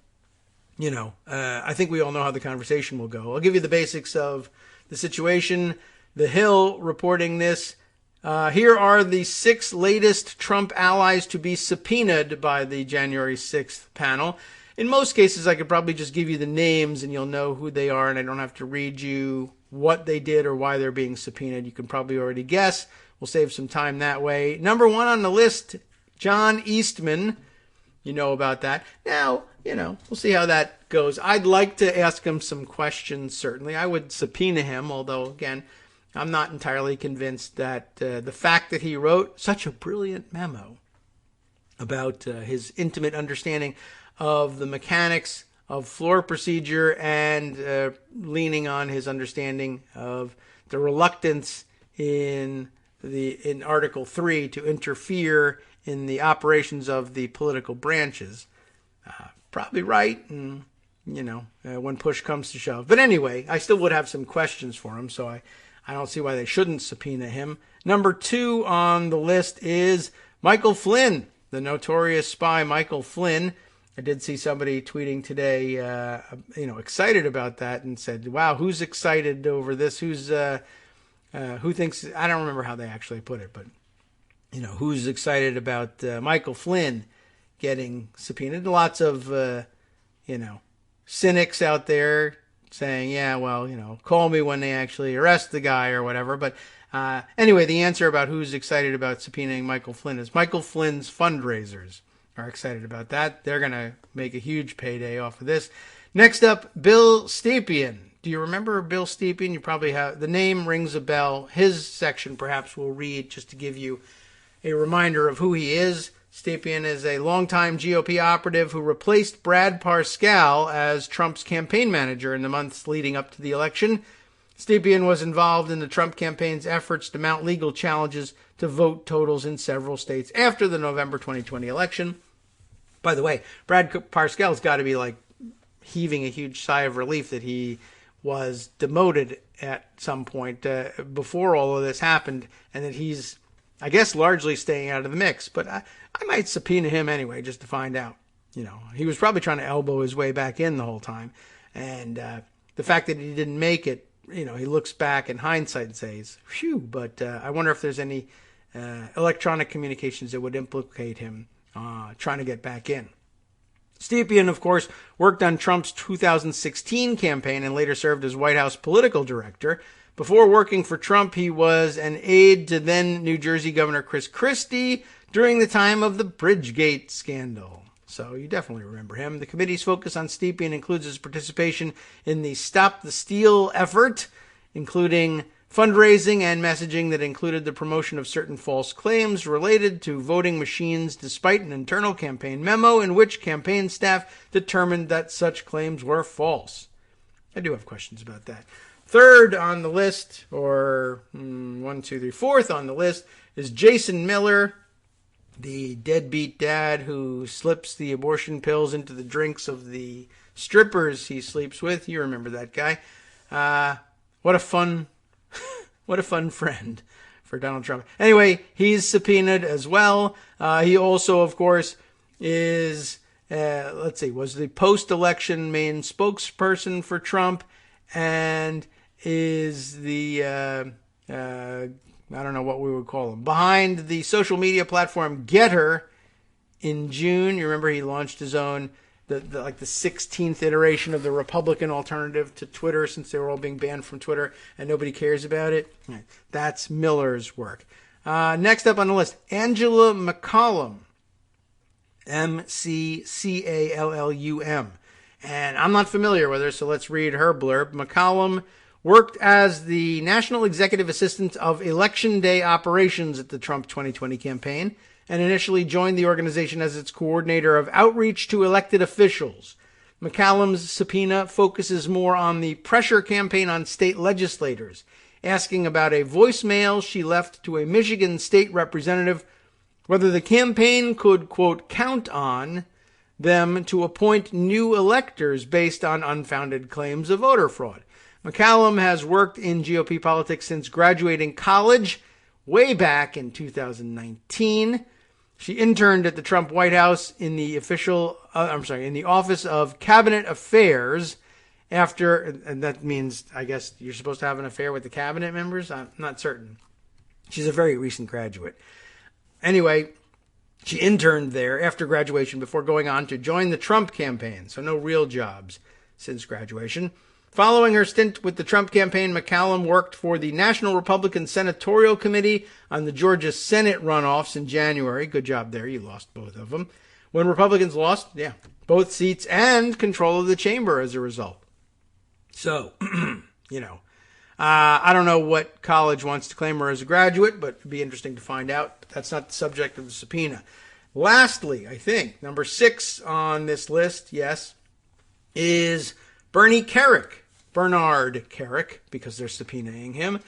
I think we all know how the conversation will go. I'll give you the basics of the situation. The Hill reporting this. Here are the 6 latest Trump allies to be subpoenaed by the January 6th panel. In most cases, I could probably just give you the names and you'll know who they are, and I don't have to read you what they did or why they're being subpoenaed. You can probably already guess. We'll save some time that way. Number 1 on the list, John Eastman. You know about that. Now, we'll see how that goes. I'd like to ask him some questions, certainly. I would subpoena him, although, again, I'm not entirely convinced that the fact that he wrote such a brilliant memo about his intimate understanding of the mechanics of floor procedure and leaning on his understanding of the reluctance in Article 3 to interfere in the operations of the political branches. Probably right, and, when push comes to shove. But anyway, I still would have some questions for him, so I don't see why they shouldn't subpoena him. Number 2 on the list is Michael Flynn, the notorious spy Michael Flynn. I did see somebody tweeting today, excited about that and said, wow, who's excited over this? Who thinks, I don't remember how they actually put it, but who's excited about Michael Flynn getting subpoenaed. Lots of, cynics out there saying, yeah, well, call me when they actually arrest the guy or whatever. But anyway, the answer about who's excited about subpoenaing Michael Flynn is Michael Flynn's fundraisers are excited about that. They're going to make a huge payday off of this. Next up, Bill Stapion. Do you remember Bill Stapion? You probably have. The name rings a bell. His section perhaps we'll read just to give you a reminder of who he is. Stapion is a longtime GOP operative who replaced Brad Parscale as Trump's campaign manager in the months leading up to the election. Stapion was involved in the Trump campaign's efforts to mount legal challenges to vote totals in several states after the November 2020 election. By the way, Brad Parscale's got to be like heaving a huge sigh of relief that he was demoted at some point before all of this happened, and that he's, I guess, largely staying out of the mix. But I might subpoena him anyway just to find out. He was probably trying to elbow his way back in the whole time. And the fact that he didn't make it, he looks back in hindsight and says, phew, but I wonder if there's any electronic communications that would implicate him trying to get back in. Stapion, of course, worked on Trump's 2016 campaign and later served as White House political director. Before working for Trump, he was an aide to then New Jersey Governor Chris Christie during the time of the Bridgegate scandal. So you definitely remember him. The committee's focus on Stapion includes his participation in the Stop the Steal effort, including fundraising and messaging that included the promotion of certain false claims related to voting machines, despite an internal campaign memo in which campaign staff determined that such claims were false. I do have questions about that. Third on the list, or fourth on the list, is Jason Miller, the deadbeat dad who slips the abortion pills into the drinks of the strippers he sleeps with. You remember that guy. What a fun friend for Donald Trump. Anyway, he's subpoenaed as well. He also, of course, is, was the post-election main spokesperson for Trump, and is the, I don't know what we would call him, behind the social media platform Getter in June. You remember he launched his own, the 16th iteration of the Republican alternative to Twitter, since they were all being banned from Twitter and nobody cares about it. That's Miller's work. Next up on the list, Angela Mccollum, Mcccallum. And I'm not familiar with her, so let's read her blurb. Mccollum worked as the National Executive Assistant of Election Day Operations at the Trump 2020 campaign, and initially joined the organization as its coordinator of outreach to elected officials. McCallum's subpoena focuses more on the pressure campaign on state legislators, asking about a voicemail she left to a Michigan state representative, whether the campaign could, quote, count on them to appoint new electors based on unfounded claims of voter fraud. McCallum has worked in GOP politics since graduating college way back in 2019. She interned at the Trump White House in the in the Office of Cabinet Affairs and that means, I guess, you're supposed to have an affair with the cabinet members? I'm not certain. She's a very recent graduate. Anyway, she interned there after graduation before going on to join the Trump campaign, so no real jobs since graduation. Following her stint with the Trump campaign, McCallum worked for the National Republican Senatorial Committee on the Georgia Senate runoffs in January. Good job there. You lost both of them. When Republicans lost, both seats and control of the chamber as a result. So, I don't know what college wants to claim her as a graduate, but it'd be interesting to find out. That's not the subject of the subpoena. Lastly, I think, number 6 on this list, is Bernard Kerik, because they're subpoenaing him.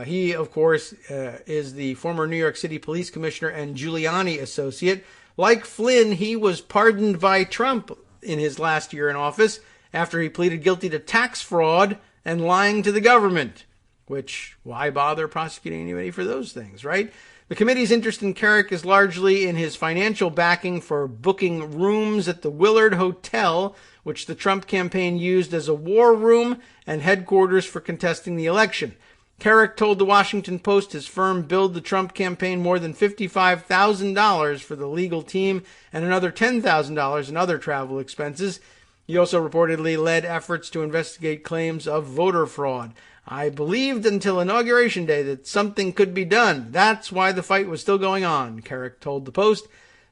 He, of course, is the former New York City police commissioner and Giuliani associate. Like Flynn, he was pardoned by Trump in his last year in office after he pleaded guilty to tax fraud and lying to the government. Which, why bother prosecuting anybody for those things, right? The committee's interest in Kerik is largely in his financial backing for booking rooms at the Willard Hotel, which the Trump campaign used as a war room and headquarters for contesting the election. Kerrick told the Washington Post his firm billed the Trump campaign more than $55,000 for the legal team and another $10,000 in other travel expenses. He also reportedly led efforts to investigate claims of voter fraud. I believed until Inauguration Day that something could be done. That's why the fight was still going on, Kerrick told the Post.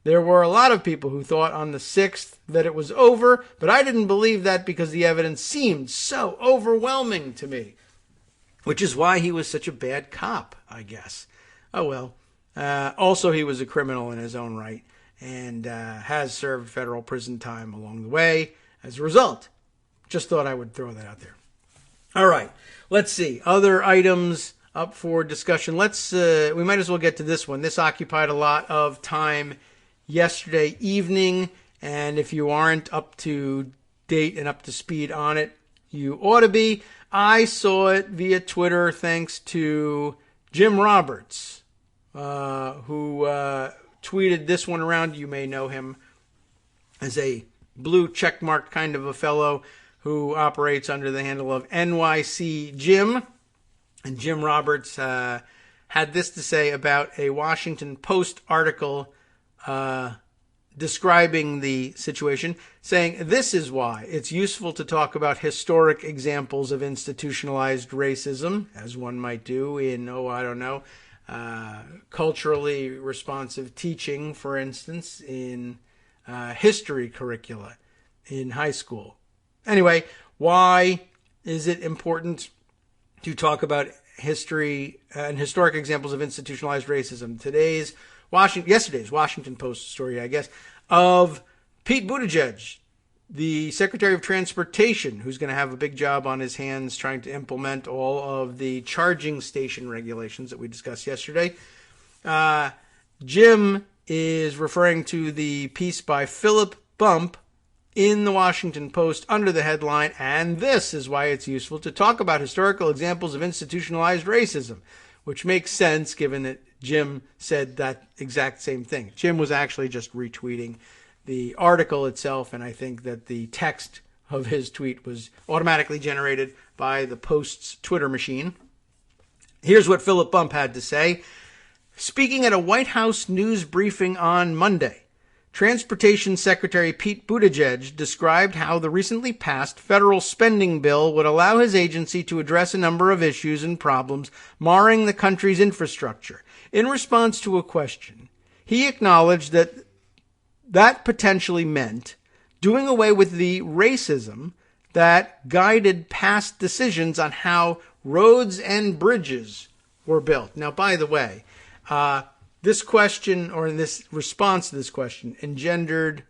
There were a lot of people who thought on the 6th that it was over, but I didn't believe that because the evidence seemed so overwhelming to me. Which is why he was such a bad cop, I guess. Oh well. Also, he was a criminal in his own right and has served federal prison time along the way as a result. Just thought I would throw that out there. All right. Let's see. Other items up for discussion. We might as well get to this one. This occupied a lot of time yesterday evening, and if you aren't up to date and up to speed on it, you ought to be. I saw it via Twitter thanks to Jim Roberts, who tweeted this one around. You may know him as a blue checkmark kind of a fellow who operates under the handle of NYC Jim. And Jim Roberts had this to say about a Washington Post article describing the situation, saying, "This is why it's useful to talk about historic examples of institutionalized racism, as one might do in, culturally responsive teaching, for instance, in history curricula in high school." Anyway, why is it important to talk about history and historic examples of institutionalized racism? Yesterday's Washington Post story, I guess, of Pete Buttigieg, the Secretary of Transportation, who's going to have a big job on his hands trying to implement all of the charging station regulations that we discussed yesterday. Jim is referring to the piece by Philip Bump in the Washington Post under the headline, "And this is why it's useful to talk about historical examples of institutionalized racism," which makes sense given that Jim said that exact same thing. Jim was actually just retweeting the article itself, and I think that the text of his tweet was automatically generated by the Post's Twitter machine. Here's what Philip Bump had to say. Speaking at a White House news briefing on Monday, Transportation Secretary Pete Buttigieg described how the recently passed federal spending bill would allow his agency to address a number of issues and problems marring the country's infrastructure. In response to a question, he acknowledged that potentially meant doing away with the racism that guided past decisions on how roads and bridges were built. Now, by the way, this question, or in this response to this question, engendered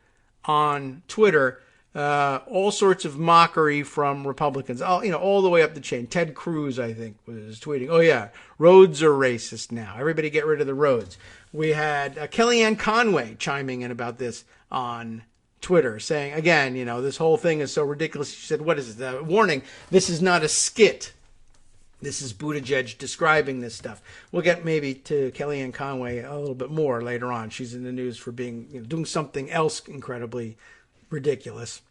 on Twitter all sorts of mockery from Republicans, all the way up the chain. Ted Cruz, I think, was tweeting, "Oh yeah, roads are racist now. Everybody get rid of the roads." We had Kellyanne Conway chiming in about this on Twitter, saying, again, this whole thing is so ridiculous. She said, "What is it? Warning, this is not a skit. This is Buttigieg describing this stuff." We'll get maybe to Kellyanne Conway a little bit more later on. She's in the news for being doing something else incredibly ridiculous.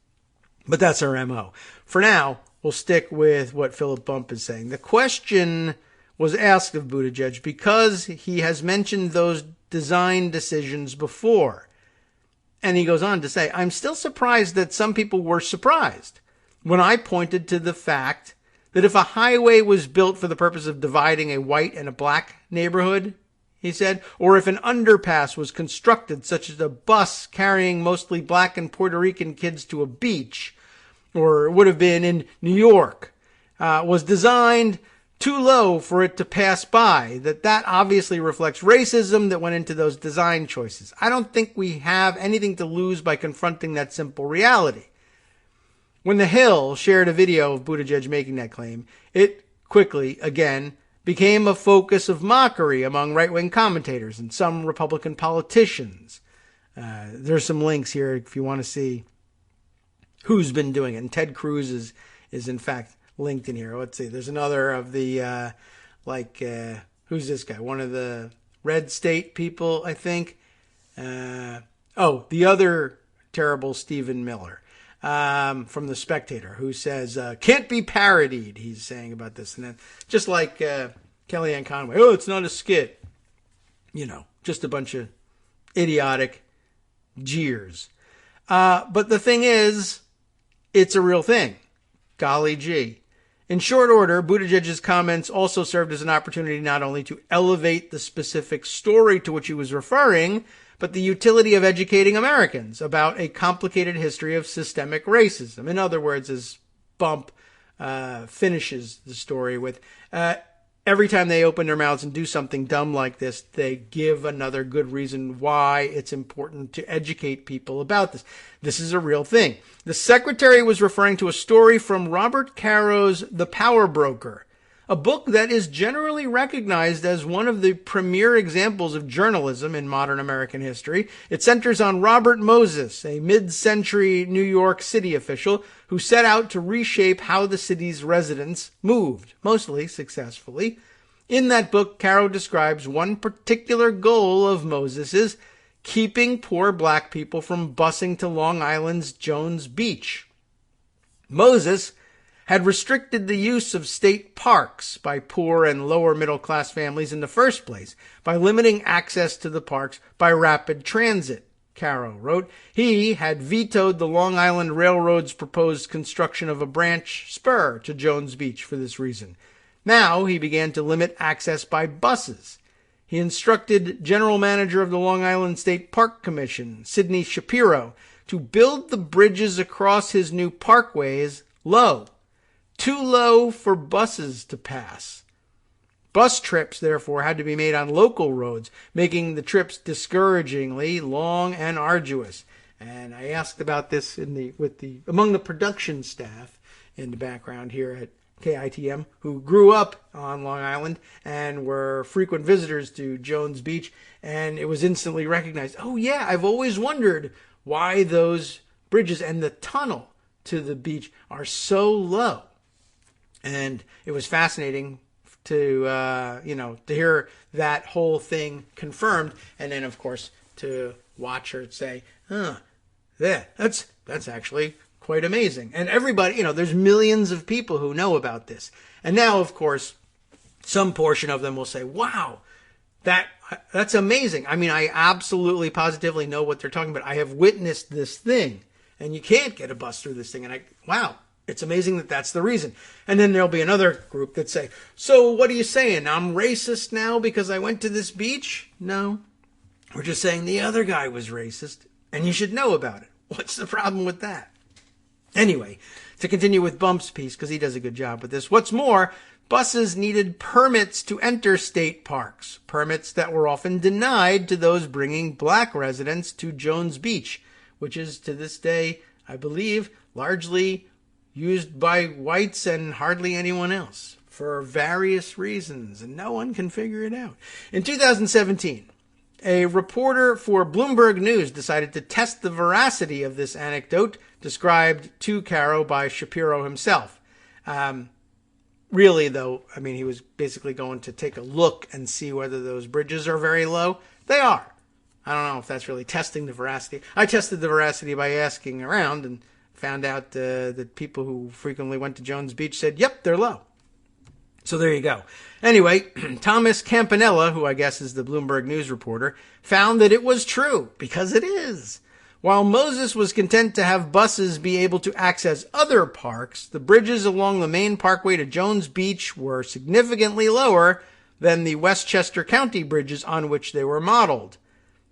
But that's her MO. For now, we'll stick with what Philip Bump is saying. The question was asked of Buttigieg because he has mentioned those design decisions before. And he goes on to say, "I'm still surprised that some people were surprised when I pointed to the fact that if a highway was built for the purpose of dividing a white and a black neighborhood," he said, "or if an underpass was constructed such as a bus carrying mostly black and Puerto Rican kids to a beach, or it would have been in New York, was designed too low for it to pass by, that obviously reflects racism that went into those design choices. I don't think we have anything to lose by confronting that simple reality." When The Hill shared a video of Buttigieg making that claim, it quickly, again, became a focus of mockery among right-wing commentators and some Republican politicians. There's some links here if you want to see who's been doing it. And Ted Cruz is in fact linked in here. Let's see. There's another of the, who's this guy? One of the red state people, I think. The other terrible Stephen Miller. from The Spectator, who says, can't be parodied, he's saying about this. And then, just like Kellyanne Conway, oh, it's not a skit. Just a bunch of idiotic jeers. But the thing is, it's a real thing. Golly gee. In short order, Buttigieg's comments also served as an opportunity not only to elevate the specific story to which he was referring, but the utility of educating Americans about a complicated history of systemic racism. In other words, as Bump finishes the story with, every time they open their mouths and do something dumb like this, they give another good reason why it's important to educate people about this. This is a real thing. The secretary was referring to a story from Robert Caro's The Power Broker, a book that is generally recognized as one of the premier examples of journalism in modern American history. It centers on Robert Moses, a mid-century New York City official who set out to reshape how the city's residents moved, mostly successfully. In that book, Caro describes one particular goal of Moses's, keeping poor black people from busing to Long Island's Jones Beach. Moses had restricted the use of state parks by poor and lower middle class families in the first place, by limiting access to the parks by rapid transit, Caro wrote. He had vetoed the Long Island Railroad's proposed construction of a branch spur to Jones Beach for this reason. Now he began to limit access by buses. He instructed General Manager of the Long Island State Park Commission, Sidney Shapiro, to build the bridges across his new parkways low, too low for buses to pass. Bus trips, therefore, had to be made on local roads, making the trips discouragingly long and arduous. And I asked about this among the production staff in the background here at KITM, who grew up on Long Island and were frequent visitors to Jones Beach, and it was instantly recognized. Oh yeah, I've always wondered why those bridges and the tunnel to the beach are so low. And it was fascinating to hear that whole thing confirmed, and then of course to watch her say, that's actually quite amazing. And everybody, there's millions of people who know about this. And now, of course, some portion of them will say, wow, that's amazing. I mean, I absolutely positively know what they're talking about. I have witnessed this thing, and you can't get a bus through this thing. And wow, it's amazing that that's the reason. And then there'll be another group that say, so what are you saying? I'm racist now because I went to this beach? No, we're just saying the other guy was racist, and you should know about it. What's the problem with that? Anyway, to continue with Bump's piece, because he does a good job with this. What's more, buses needed permits to enter state parks, permits that were often denied to those bringing black residents to Jones Beach, which is to this day, I believe, largely used by whites and hardly anyone else for various reasons, and no one can figure it out. In 2017, a reporter for Bloomberg News decided to test the veracity of this anecdote described to Caro by Shapiro himself. Really, though, I mean, he was basically going to take a look and see whether those bridges are very low. They are. I don't know if that's really testing the veracity. I tested the veracity by asking around and found out that people who frequently went to Jones Beach said, yep, they're low. So there you go. Anyway, Thomas Campanella, who I guess is the Bloomberg News reporter, found that it was true, because it is. While Moses was content to have buses be able to access other parks, the bridges along the main parkway to Jones Beach were significantly lower than the Westchester County bridges on which they were modeled.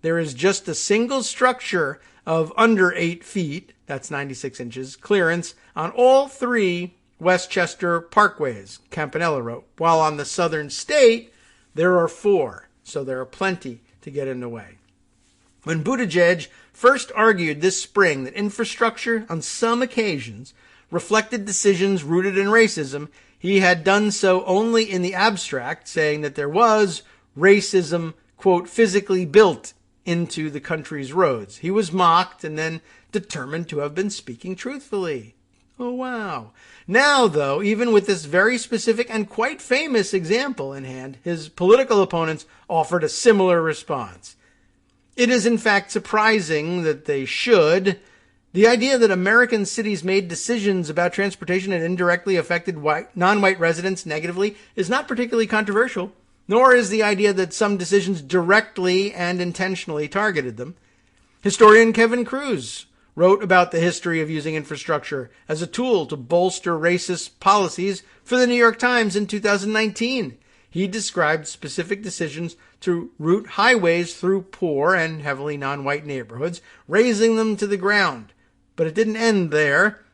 There is just a single structure of under 8 feet, that's 96 inches, clearance on all 3 Westchester parkways, Campanella wrote, while on the southern state, there are 4, so there are plenty to get in the way. When Buttigieg first argued this spring that infrastructure, on some occasions, reflected decisions rooted in racism, he had done so only in the abstract, saying that there was racism, quote, physically built into the country's roads. He was mocked and then determined to have been speaking truthfully. Oh, wow. Now, though, even with this very specific and quite famous example in hand, his political opponents offered a similar response. It is, in fact, surprising that they should. The idea that American cities made decisions about transportation that indirectly affected non-white residents negatively is not particularly controversial, nor is the idea that some decisions directly and intentionally targeted them. Historian Kevin Cruz wrote about the history of using infrastructure as a tool to bolster racist policies for the New York Times in 2019. He described specific decisions to route highways through poor and heavily non-white neighborhoods, razing them to the ground. But it didn't end there.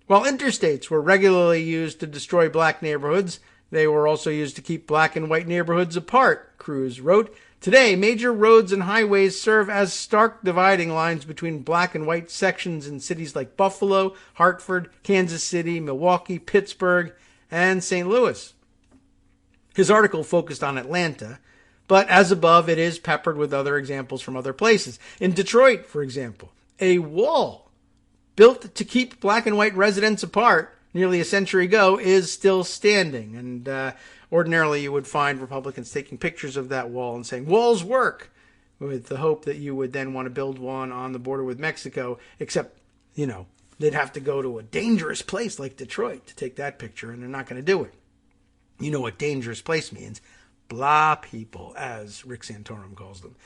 While interstates were regularly used to destroy black neighborhoods, they were also used to keep black and white neighborhoods apart, Cruz wrote. Today, major roads and highways serve as stark dividing lines between black and white sections in cities like Buffalo, Hartford, Kansas City, Milwaukee, Pittsburgh, and St. Louis. His article focused on Atlanta, but as above, it is peppered with other examples from other places. In Detroit, for example, a wall built to keep black and white residents apart nearly a century ago is still standing. And ordinarily you would find Republicans taking pictures of that wall and saying, walls work, with the hope that you would then want to build one on the border with Mexico, except, they'd have to go to a dangerous place like Detroit to take that picture, and they're not going to do it. You know what dangerous place means. Blah people, as Rick Santorum calls them.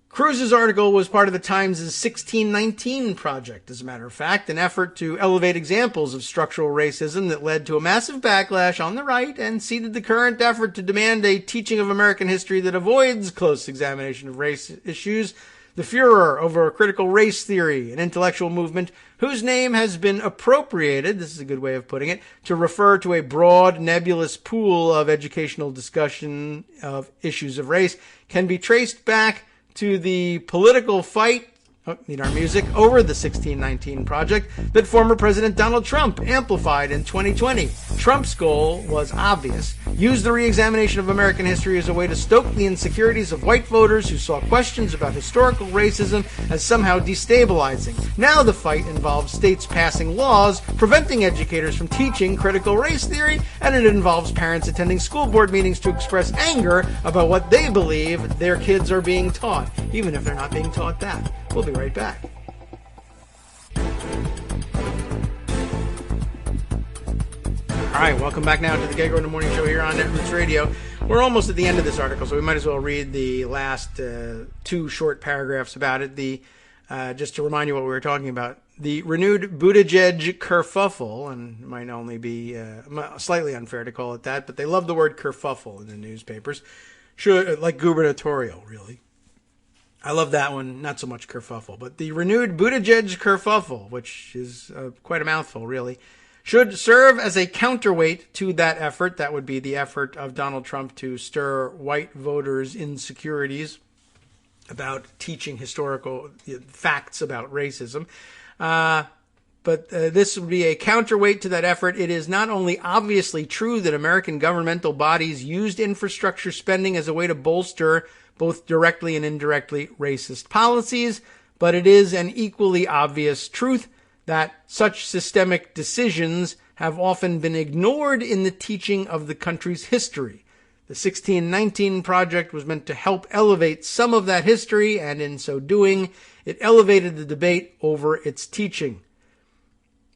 Cruz's article was part of the Times' 1619 project, as a matter of fact, an effort to elevate examples of structural racism that led to a massive backlash on the right and seeded the current effort to demand a teaching of American history that avoids close examination of race issues, the furor over critical race theory, an intellectual movement whose name has been appropriated, this is a good way of putting it, to refer to a broad, nebulous pool of educational discussion of issues of race, can be traced back to the political fight, need our music, over the 1619 project that former President Donald Trump amplified in 2020. Trump's goal was obvious. Use the re-examination of American history as a way to stoke the insecurities of white voters who saw questions about historical racism as somehow destabilizing. Now the fight involves states passing laws preventing educators from teaching critical race theory, and it involves parents attending school board meetings to express anger about what they believe their kids are being taught, even if they're not being taught that. We'll be right back. All right, welcome back now to the Kagro in the Morning Show here on Netroots Radio. We're almost at the end of this article, so we might as well read the last two short paragraphs about it. Just to remind you what we were talking about. The renewed Buttigieg kerfuffle, and it might only be slightly unfair to call it that, but they love the word kerfuffle in the newspapers. Like gubernatorial, really. I love that one, not so much kerfuffle, but the renewed Buttigieg kerfuffle, which is quite a mouthful, really, should serve as a counterweight to that effort. That would be the effort of Donald Trump to stir white voters' insecurities about teaching historical facts about racism. But this would be a counterweight to that effort. It is not only obviously true that American governmental bodies used infrastructure spending as a way to bolster both directly and indirectly racist policies, but it is an equally obvious truth that such systemic decisions have often been ignored in the teaching of the country's history. The 1619 project was meant to help elevate some of that history, and in so doing, it elevated the debate over its teaching.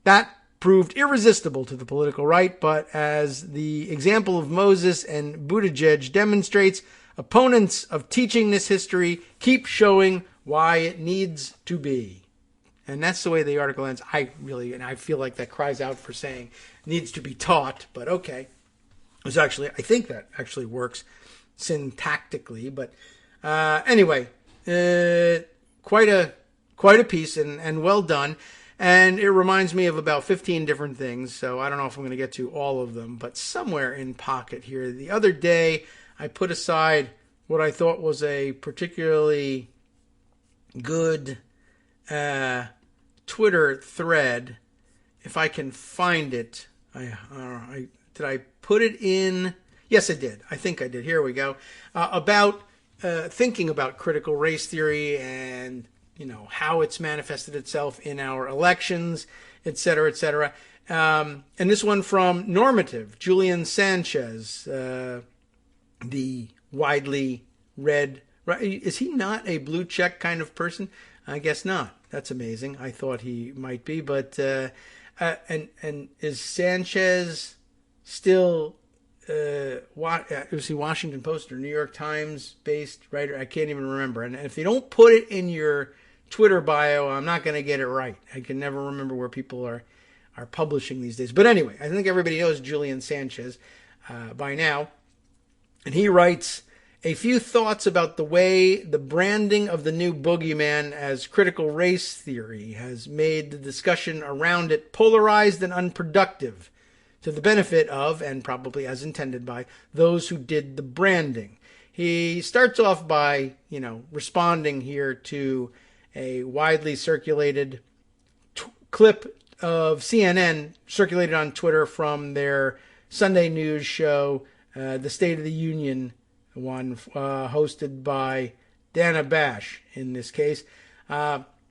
That proved irresistible to the political right, but as the example of Moses and Buttigieg demonstrates, opponents of teaching this history keep showing why it needs to be. And that's the way the article ends. I feel like that cries out for saying needs to be taught, but okay. I think that actually works syntactically, but anyway, quite a piece and well done. And it reminds me of about 15 different things, so I don't know if I'm going to get to all of them, but somewhere in pocket here. The other day, I put aside what I thought was a particularly good Twitter thread. If I can find it, did I put it in? Yes, I did. I think I did. Here we go. About thinking about critical race theory and how it's manifested itself in our elections, et cetera, et cetera. And this one from Normative, Julian Sanchez, the widely read, right? Is he not a blue check kind of person? I guess not. That's amazing. I thought he might be, but and is Sanchez still was he Washington Post or New York Times based writer? I can't even remember. And if you don't put it in your Twitter bio, I'm not going to get it right. I can never remember where people are publishing these days. But anyway, I think everybody knows Julian Sanchez by now. And he writes, a few thoughts about the way the branding of the new boogeyman as critical race theory has made the discussion around it polarized and unproductive, to the benefit of, and probably as intended by, those who did the branding. He starts off by, responding here to a widely circulated clip of CNN circulated on Twitter from their Sunday news show, the State of the Union one, hosted by Dana Bash in this case,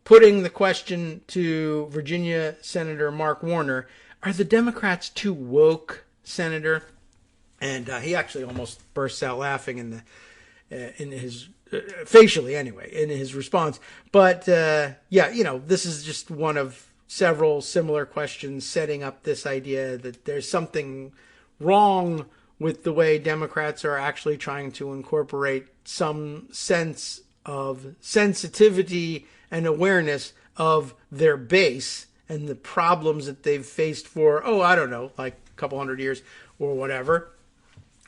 putting the question to Virginia Senator Mark Warner, are the Democrats too woke, Senator? And he actually almost bursts out laughing in his facially anyway in his response. But this is just one of several similar questions setting up this idea that there's something wrong with the way Democrats are actually trying to incorporate some sense of sensitivity and awareness of their base and the problems that they've faced for, like a couple hundred years or whatever.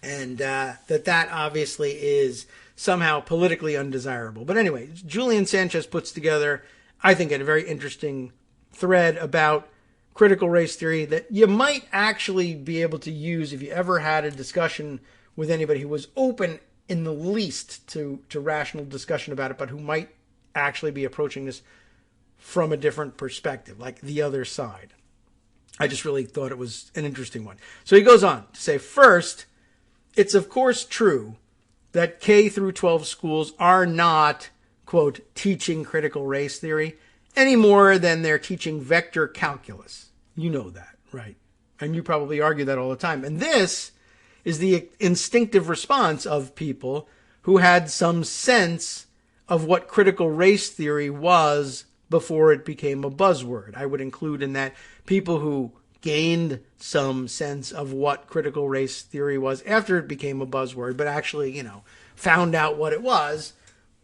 And that obviously is somehow politically undesirable. But anyway, Julian Sanchez puts together, I think, a very interesting thread about critical race theory that you might actually be able to use if you ever had a discussion with anybody who was open in the least to rational discussion about it, but who might actually be approaching this from a different perspective, like the other side. I just really thought it was an interesting one. So he goes on to say, first, it's of course true that K through 12 schools are not, quote, teaching critical race theory any more than they're teaching vector calculus. You know that, right? And you probably argue that all the time. And this is the instinctive response of people who had some sense of what critical race theory was before it became a buzzword. I would include in that people who gained some sense of what critical race theory was after it became a buzzword, but actually, found out what it was,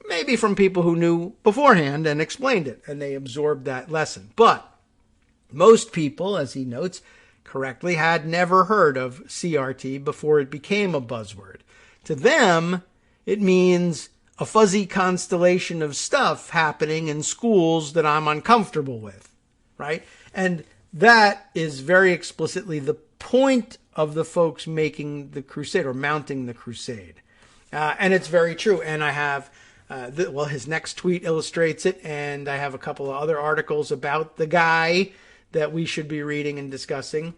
maybe from people who knew beforehand and explained it, and they absorbed that lesson. But most people, as he notes correctly, had never heard of CRT before it became a buzzword. To them, it means a fuzzy constellation of stuff happening in schools that I'm uncomfortable with, right? And that is very explicitly the point of the folks making the crusade or mounting the crusade. And it's very true. And I have, his next tweet illustrates it, and I have a couple of other articles about the guy that we should be reading and discussing,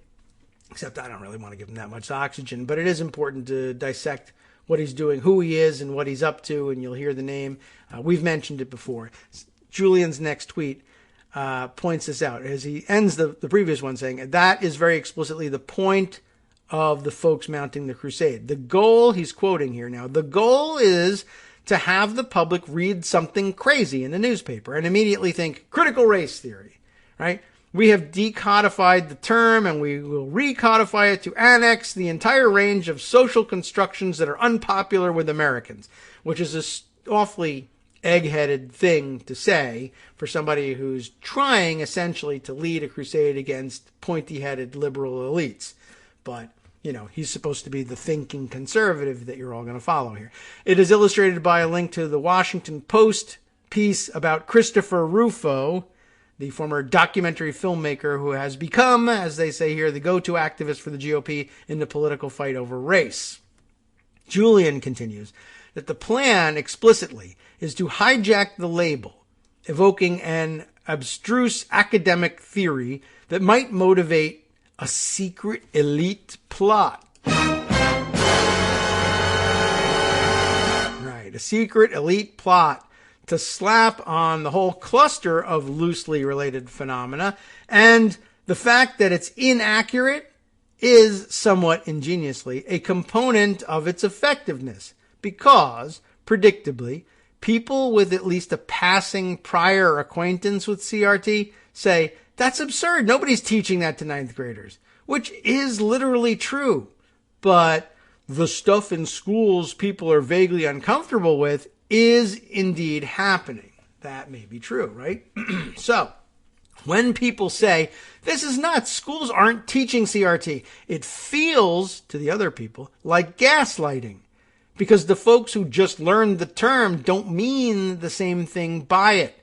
except I don't really want to give him that much oxygen, but it is important to dissect what he's doing, who he is, and what he's up to, and you'll hear the name. We've mentioned it before. Julian's next tweet points this out as he ends the previous one saying, that is very explicitly the point of the folks mounting the crusade. The goal, he's quoting here now, the goal is to have the public read something crazy in the newspaper and immediately think critical race theory, right? We have decodified the term and we will recodify it to annex the entire range of social constructions that are unpopular with Americans, which is an awfully egg-headed thing to say for somebody who's trying essentially to lead a crusade against pointy-headed liberal elites. But, he's supposed to be the thinking conservative that you're all going to follow here. It is illustrated by a link to the Washington Post piece about Christopher Rufo, the former documentary filmmaker who has become, as they say here, the go-to activist for the GOP in the political fight over race. Julian continues that the plan explicitly is to hijack the label, evoking an abstruse academic theory that might motivate a secret elite plot. Right, a secret elite plot to slap on the whole cluster of loosely related phenomena, and the fact that it's inaccurate is somewhat ingeniously a component of its effectiveness, because, predictably, people with at least a passing prior acquaintance with CRT say, that's absurd. Nobody's teaching that to ninth graders, which is literally true. But the stuff in schools people are vaguely uncomfortable with is indeed happening. That may be true, right? So, when people say, this is nuts, schools aren't teaching CRT, it feels to the other people like gaslighting. Because the folks who just learned the term don't mean the same thing by it.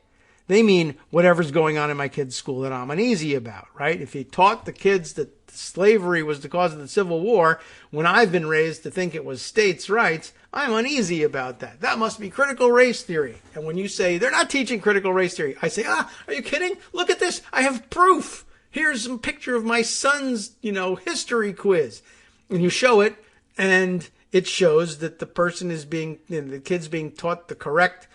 They mean whatever's going on in my kid's school that I'm uneasy about, right? If you taught the kids that slavery was the cause of the Civil War, when I've been raised to think it was states' rights, I'm uneasy about that. That must be critical race theory. And when you say, they're not teaching critical race theory, I say, are you kidding? Look at this. I have proof. Here's a picture of my son's, history quiz. And you show it, and it shows that the person is the kid's being taught the correct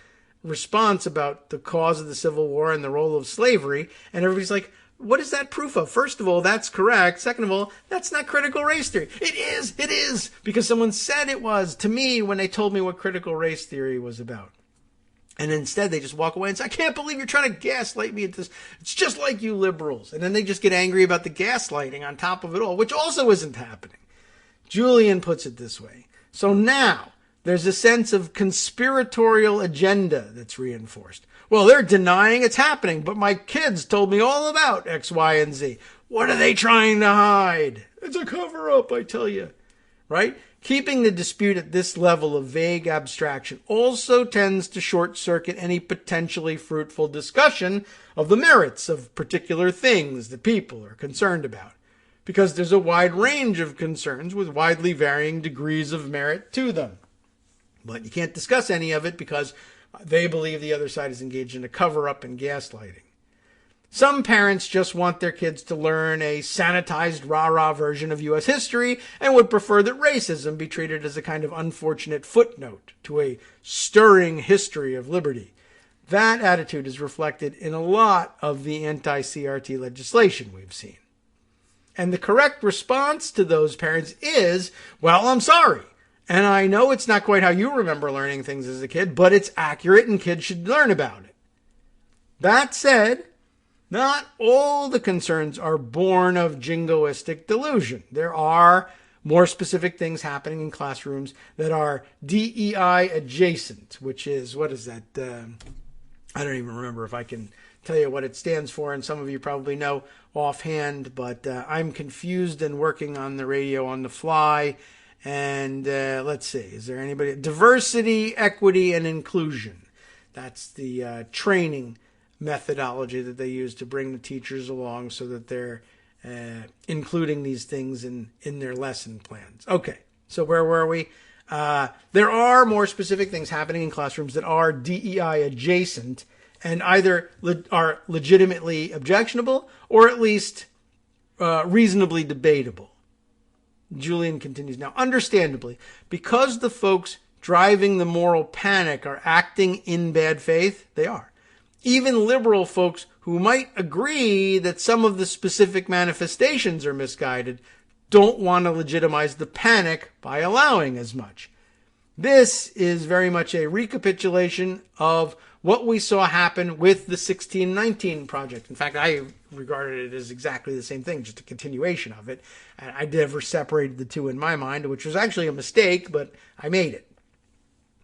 response about the cause of the Civil War and the role of slavery. And everybody's like, what is that proof of? First of all, that's correct. Second of all, that's not critical race theory. It is, because someone said it was to me when they told me what critical race theory was about. And instead, they just walk away and say, I can't believe you're trying to gaslight me at this. It's just like you liberals. And then they just get angry about the gaslighting on top of it all, which also isn't happening. Julian puts it this way. So now, there's a sense of conspiratorial agenda that's reinforced. Well, they're denying it's happening, but my kids told me all about X, Y, and Z. What are they trying to hide? It's a cover-up, I tell you. Right? Keeping the dispute at this level of vague abstraction also tends to short-circuit any potentially fruitful discussion of the merits of particular things that people are concerned about. Because there's a wide range of concerns with widely varying degrees of merit to them. But you can't discuss any of it because they believe the other side is engaged in a cover-up and gaslighting. Some parents just want their kids to learn a sanitized rah-rah version of U.S. history and would prefer that racism be treated as a kind of unfortunate footnote to a stirring history of liberty. That attitude is reflected in a lot of the anti-CRT legislation we've seen. And the correct response to those parents is, well, I'm sorry. And I know it's not quite how you remember learning things as a kid, but it's accurate and kids should learn about it. That said, not all the concerns are born of jingoistic delusion. There are more specific things happening in classrooms that are DEI adjacent, which is, what is that? I don't even remember if I can tell you what it stands for, and some of you probably know offhand, but I'm confused and working on the radio on the fly. And let's see, is there anybody? Diversity, equity, and inclusion. That's the training methodology that they use to bring the teachers along so that they're including these things in their lesson plans. Okay, so where were we? There are more specific things happening in classrooms that are DEI adjacent and either are legitimately objectionable or at least reasonably debatable. Julian continues now, understandably, because the folks driving the moral panic are acting in bad faith, they are. Even liberal folks who might agree that some of the specific manifestations are misguided don't want to legitimize the panic by allowing as much. This is very much a recapitulation of what we saw happen with the 1619 project. In fact, I regarded it as exactly the same thing, just a continuation of it. And I never separated the two in my mind, which was actually a mistake, but I made it.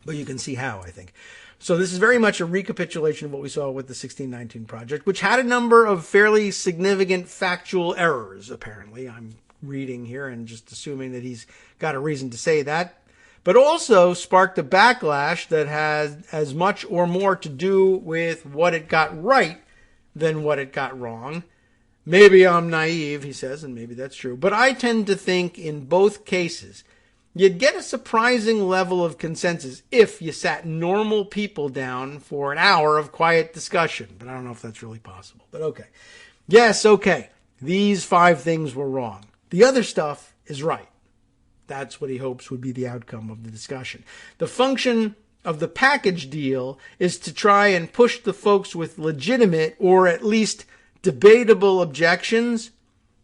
But you can see how, I think. So this is very much a recapitulation of what we saw with the 1619 project, which had a number of fairly significant factual errors, apparently. I'm reading here and just assuming that he's got a reason to say that. But also sparked a backlash that has as much or more to do with what it got right than what it got wrong. Maybe I'm naive, he says, and maybe that's true. But I tend to think in both cases, you'd get a surprising level of consensus if you sat normal people down for an hour of quiet discussion. But I don't know if that's really possible. But okay. Yes, okay. These 5 things were wrong. The other stuff is right. That's what he hopes would be the outcome of the discussion. The function of the package deal is to try and push the folks with legitimate or at least debatable objections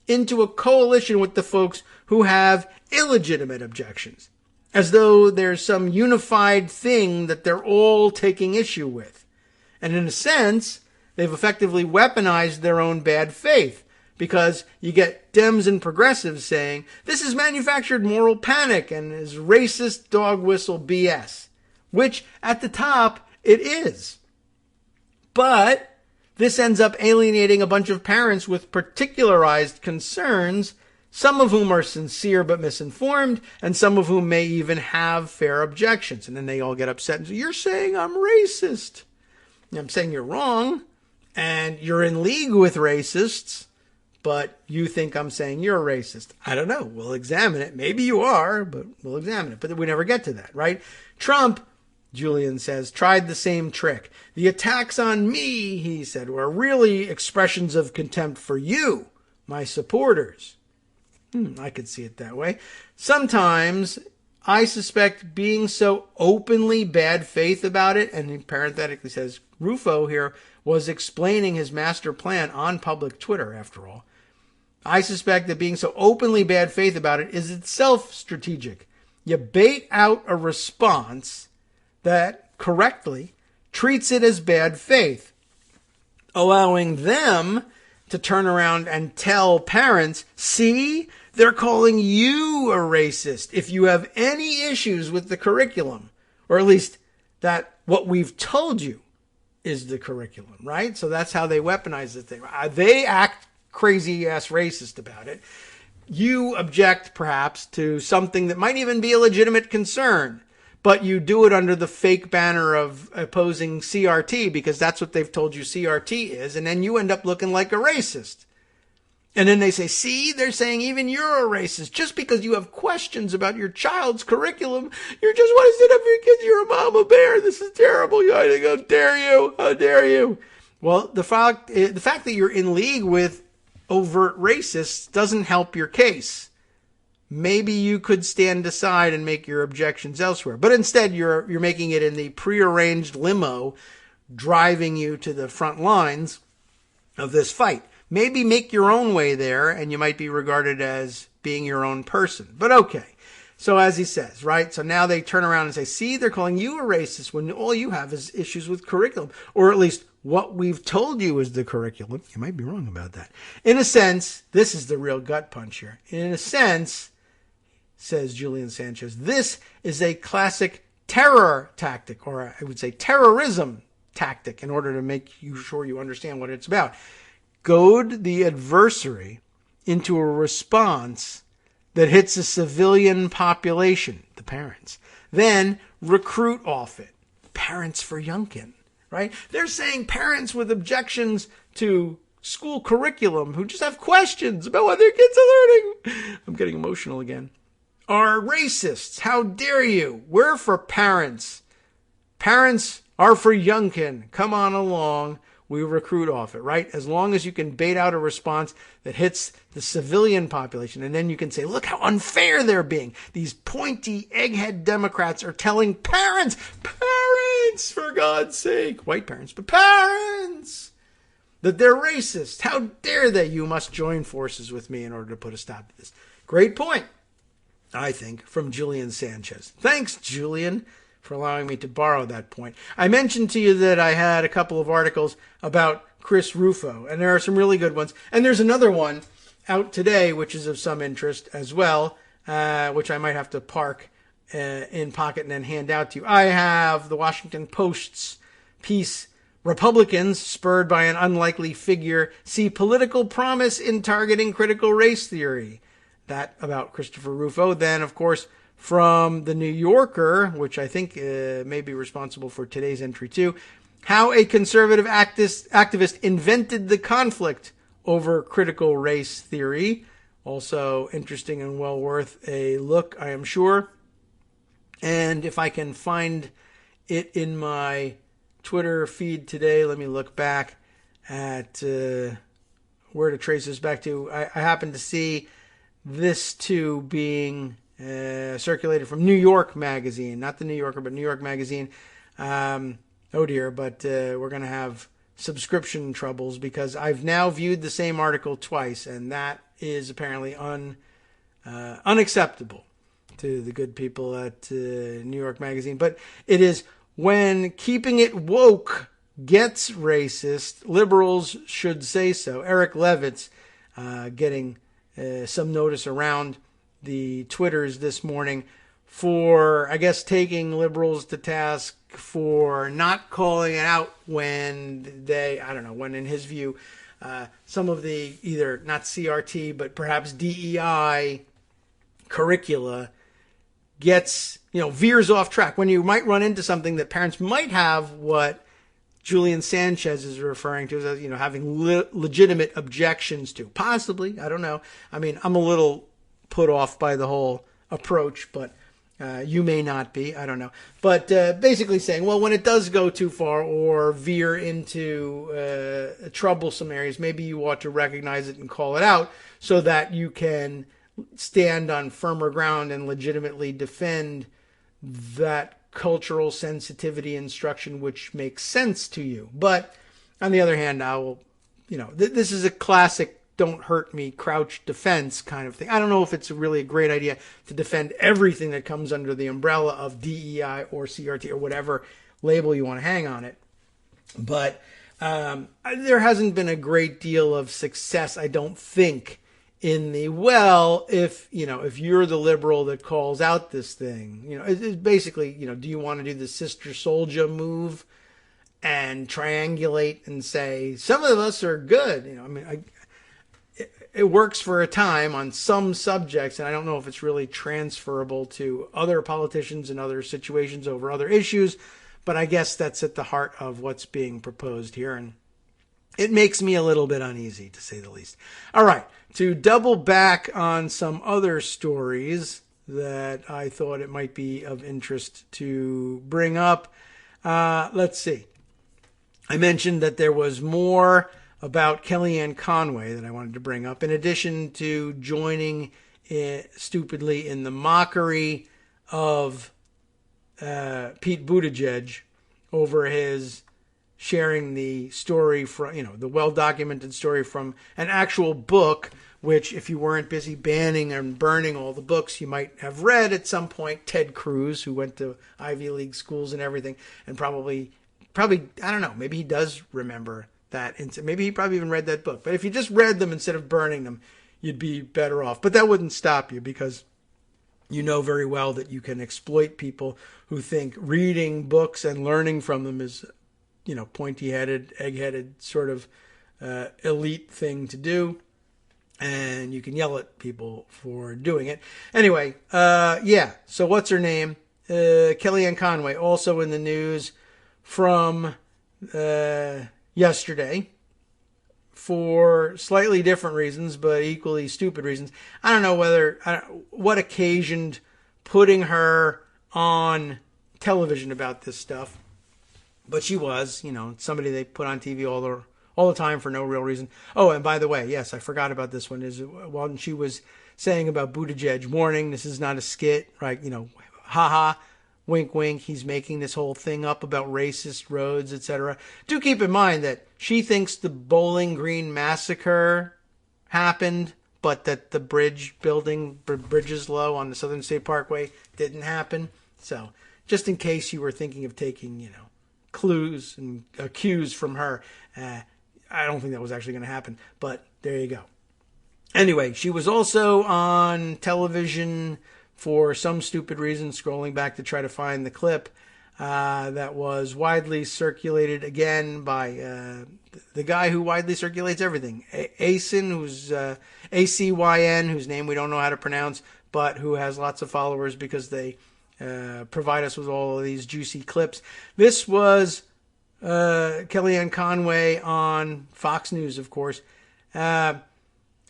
into a coalition with the folks who have illegitimate objections. as though there's some unified thing that they're all taking issue with. And in a sense, they've effectively weaponized their own bad faith, because you get Dems and progressives saying, this is manufactured moral panic and is racist dog whistle BS, which at the top it is. But this ends up alienating a bunch of parents with particularized concerns, some of whom are sincere but misinformed, and some of whom may even have fair objections. And then they all get upset and say, you're saying I'm racist. And I'm saying you're wrong, and you're in league with racists, but you think I'm saying you're a racist. I don't know. We'll examine it. Maybe you are, but we'll examine it. But we never get to that, right? Trump, Julian says, tried the same trick. The attacks on me, he said, were really expressions of contempt for you, my supporters. I could see it that way. Sometimes I suspect being so openly bad faith about it, and he parenthetically says, Rufo here was explaining his master plan on public Twitter, after all. I suspect that being so openly bad faith about it is itself strategic. You bait out a response that correctly treats it as bad faith, allowing them to turn around and tell parents, see, they're calling you a racist if you have any issues with the curriculum, or at least that what we've told you is the curriculum, right? So that's how they weaponize the thing. They act crazy-ass racist about it. You object, perhaps, to something that might even be a legitimate concern, but you do it under the fake banner of opposing CRT because that's what they've told you CRT is, and then you end up looking like a racist. And then they say, see, they're saying even you're a racist just because you have questions about your child's curriculum. You just want to sit up for your kids. You're a mama bear. This is terrible. How dare you? How dare you? Well, the fact that you're in league with overt racists doesn't help your case. Maybe you could stand aside and make your objections elsewhere. But instead, you're making it in the prearranged limo driving you to the front lines of this fight. Maybe make your own way there, and you might be regarded as being your own person. But okay. So as he says, right? So now they turn around and say, see, they're calling you a racist when all you have is issues with curriculum. Or at least what we've told you is the curriculum. You might be wrong about that. In a sense, this is the real gut punch here. In a sense, says Julian Sanchez, this is a classic terror tactic, or I would say terrorism tactic, in order to make you sure you understand what it's about. Goad the adversary into a response that hits a civilian population, the parents. Then recruit off it. Parents for Youngkin, right? They're saying parents with objections to school curriculum who just have questions about what their kids are learning. I'm getting emotional again. Are racists. How dare you? We're for parents. Parents are for Youngkin. Come on along. We recruit off it, right? As long as you can bait out a response that hits the civilian population. And then you can say, look how unfair they're being. These pointy egghead Democrats are telling parents, for God's sake, white parents, but parents, that they're racist. How dare they? You must join forces with me in order to put a stop to this. Great point, I think, from Julian Sanchez. Thanks, Julian, for allowing me to borrow that point. I mentioned to you that I had a couple of articles about Chris Rufo, and there are some really good ones. And there's another one out today, which is of some interest as well, which I might have to park in pocket and then hand out to you. I have the Washington Post's piece, Republicans, spurred by an unlikely figure, see political promise in targeting critical race theory. That about Christopher Rufo. Then, of course, from the New Yorker, which I think may be responsible for today's entry too, how a conservative activist invented the conflict over critical race theory. Also interesting and well worth a look, I am sure. And if I can find it in my Twitter feed today, let me look back at where to trace this back to. I happen to see this too being circulated from New York Magazine, not the New Yorker, but New York Magazine. Oh dear, but we're going to have subscription troubles because I've now viewed the same article twice, and that is apparently unacceptable. to the good people at New York Magazine. But it is, when keeping it woke gets racist, liberals should say so. Eric Levitz getting some notice around the Twitters this morning for, I guess, taking liberals to task for not calling it out when they, I don't know, when in his view, some of the either not CRT, but perhaps DEI curricula gets, veers off track. When you might run into something that parents might have what Julian Sanchez is referring to as, having legitimate objections to. Possibly, I don't know. I mean, I'm a little put off by the whole approach, but you may not be. I don't know. But basically saying, well, when it does go too far or veer into troublesome areas, maybe you ought to recognize it and call it out so that you can stand on firmer ground and legitimately defend that cultural sensitivity instruction which makes sense to you. But on the other hand, I will, this is a classic don't hurt me, crouch defense kind of thing. I don't know if it's really a great idea to defend everything that comes under the umbrella of DEI or CRT or whatever label you want to hang on it. But there hasn't been a great deal of success, I don't think, in the, well, if you're the liberal that calls out this thing, it's basically, do you want to do the Sister Soldier move and triangulate and say, some of us are good? It works for a time on some subjects, and I don't know if it's really transferable to other politicians and other situations over other issues, but I guess that's at the heart of what's being proposed here, and it makes me a little bit uneasy, to say the least. All right, to double back on some other stories that I thought it might be of interest to bring up, let's see. I mentioned that there was more about Kellyanne Conway that I wanted to bring up, in addition to joining stupidly in the mockery of Pete Buttigieg over his sharing the story from, the well-documented story from an actual book, which if you weren't busy banning and burning all the books, you might have read at some point. Ted Cruz, who went to Ivy League schools and everything, and probably, I don't know, maybe he does remember that. Maybe he probably even read that book. But if you just read them instead of burning them, you'd be better off. But that wouldn't stop you, because you know very well that you can exploit people who think reading books and learning from them is, pointy-headed, egg-headed sort of elite thing to do. And you can yell at people for doing it. Anyway, so what's her name? Kellyanne Conway, also in the news from yesterday for slightly different reasons, but equally stupid reasons. I don't know what occasioned putting her on television about this stuff, but she was, somebody they put on TV all the time for no real reason. Oh, and by the way, yes, I forgot about this one. Is when she was saying about Buttigieg, warning, this is not a skit, right? Haha. Wink, wink, he's making this whole thing up about racist roads, etc. Do keep in mind that she thinks the Bowling Green massacre happened, but that the bridges low on the Southern State Parkway didn't happen. So, just in case you were thinking of taking, clues and cues from her, I don't think that was actually going to happen, but there you go. Anyway, she was also on television for some stupid reason, scrolling back to try to find the clip that was widely circulated again by the guy who widely circulates everything, Acyn, who's ACYN, whose name we don't know how to pronounce, but who has lots of followers because they provide us with all of these juicy clips. This was Kellyanne Conway on Fox News, of course.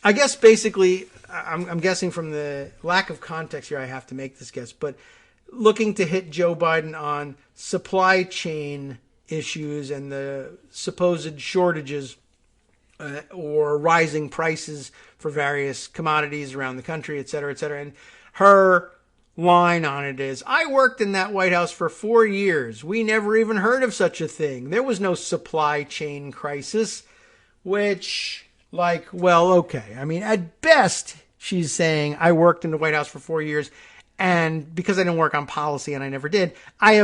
I guess basically, I'm guessing from the lack of context here, I have to make this guess, but looking to hit Joe Biden on supply chain issues and the supposed shortages or rising prices for various commodities around the country, et cetera, et cetera. And her line on it is, I worked in that White House for 4 years. We never even heard of such a thing. There was no supply chain crisis, which... well, okay. I mean, at best, she's saying, I worked in the White House for 4 years, And because I didn't work on policy, and I never did, I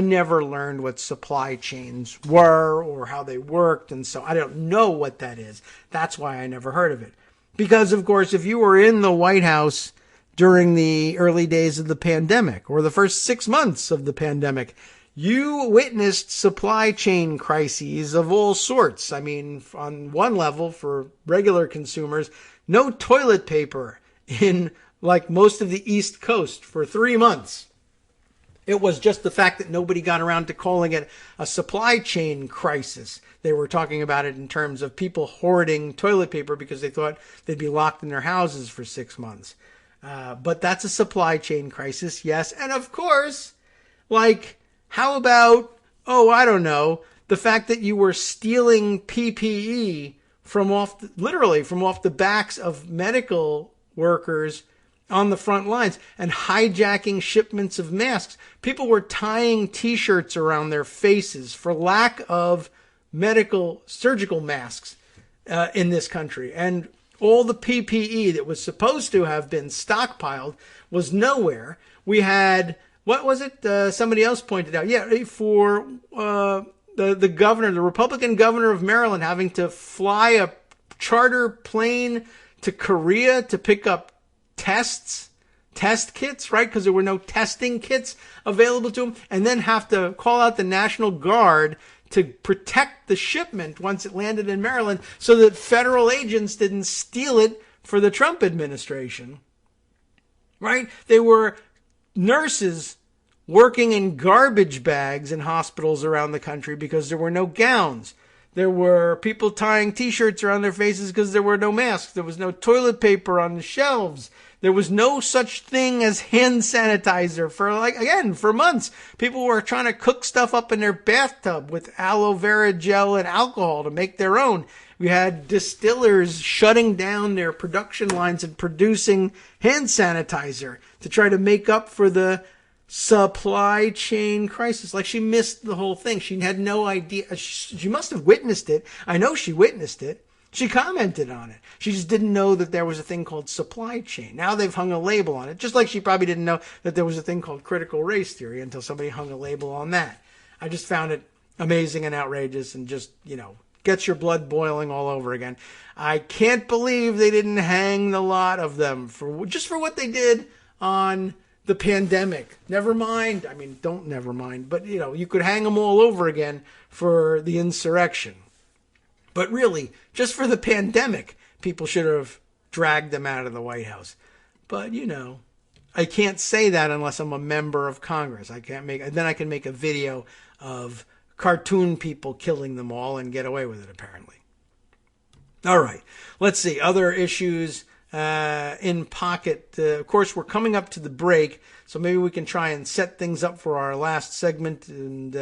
never learned what supply chains were or how they worked. And so I don't know what that is. That's why I never heard of it. Because, of course, if you were in the White House during the early days of the pandemic or the first 6 months of the pandemic, you witnessed supply chain crises of all sorts. I mean, on one level, for regular consumers, no toilet paper in like most of the East Coast for 3 months. It was just the fact that nobody got around to calling it a supply chain crisis. They were talking about it in terms of people hoarding toilet paper because they thought they'd be locked in their houses for 6 months. But that's a supply chain crisis, yes. And of course, like, how about, I don't know, the fact that you were stealing PPE from off the backs of medical workers on the front lines and hijacking shipments of masks. People were tying T-shirts around their faces for lack of medical surgical masks in this country. And all the PPE that was supposed to have been stockpiled was nowhere. We had, what was it? Somebody else pointed out. Yeah, for the governor, the Republican governor of Maryland, having to fly a charter plane to Korea to pick up test kits, right? Because there were no testing kits available to him, and then have to call out the National Guard to protect the shipment once it landed in Maryland so that federal agents didn't steal it for the Trump administration, right? They were nurses working in garbage bags in hospitals around the country because there were no gowns. There were people tying T-shirts around their faces because there were no masks. There was no toilet paper on the shelves. There was no such thing as hand sanitizer for months. People were trying to cook stuff up in their bathtub with aloe vera gel and alcohol to make their own. We had distillers shutting down their production lines and producing hand sanitizer to try to make up for the supply chain crisis. Like, she missed the whole thing. She had no idea. She must have witnessed it. I know she witnessed it. She commented on it. She just didn't know that there was a thing called supply chain. Now they've hung a label on it, just like she probably didn't know that there was a thing called critical race theory until somebody hung a label on that. I just found it amazing and outrageous, and just, gets your blood boiling all over again. I can't believe they didn't hang the lot of them for what they did on the pandemic. Never mind. I mean, don't never mind. But, you could hang them all over again for the insurrection. But really, just for the pandemic, people should have dragged them out of the White House. But, I can't say that unless I'm a member of Congress. I can make a video of cartoon people killing them all and get away with it, apparently. All right. Let's see. Other issues in pocket. Of course, we're coming up to the break, so maybe we can try and set things up for our last segment and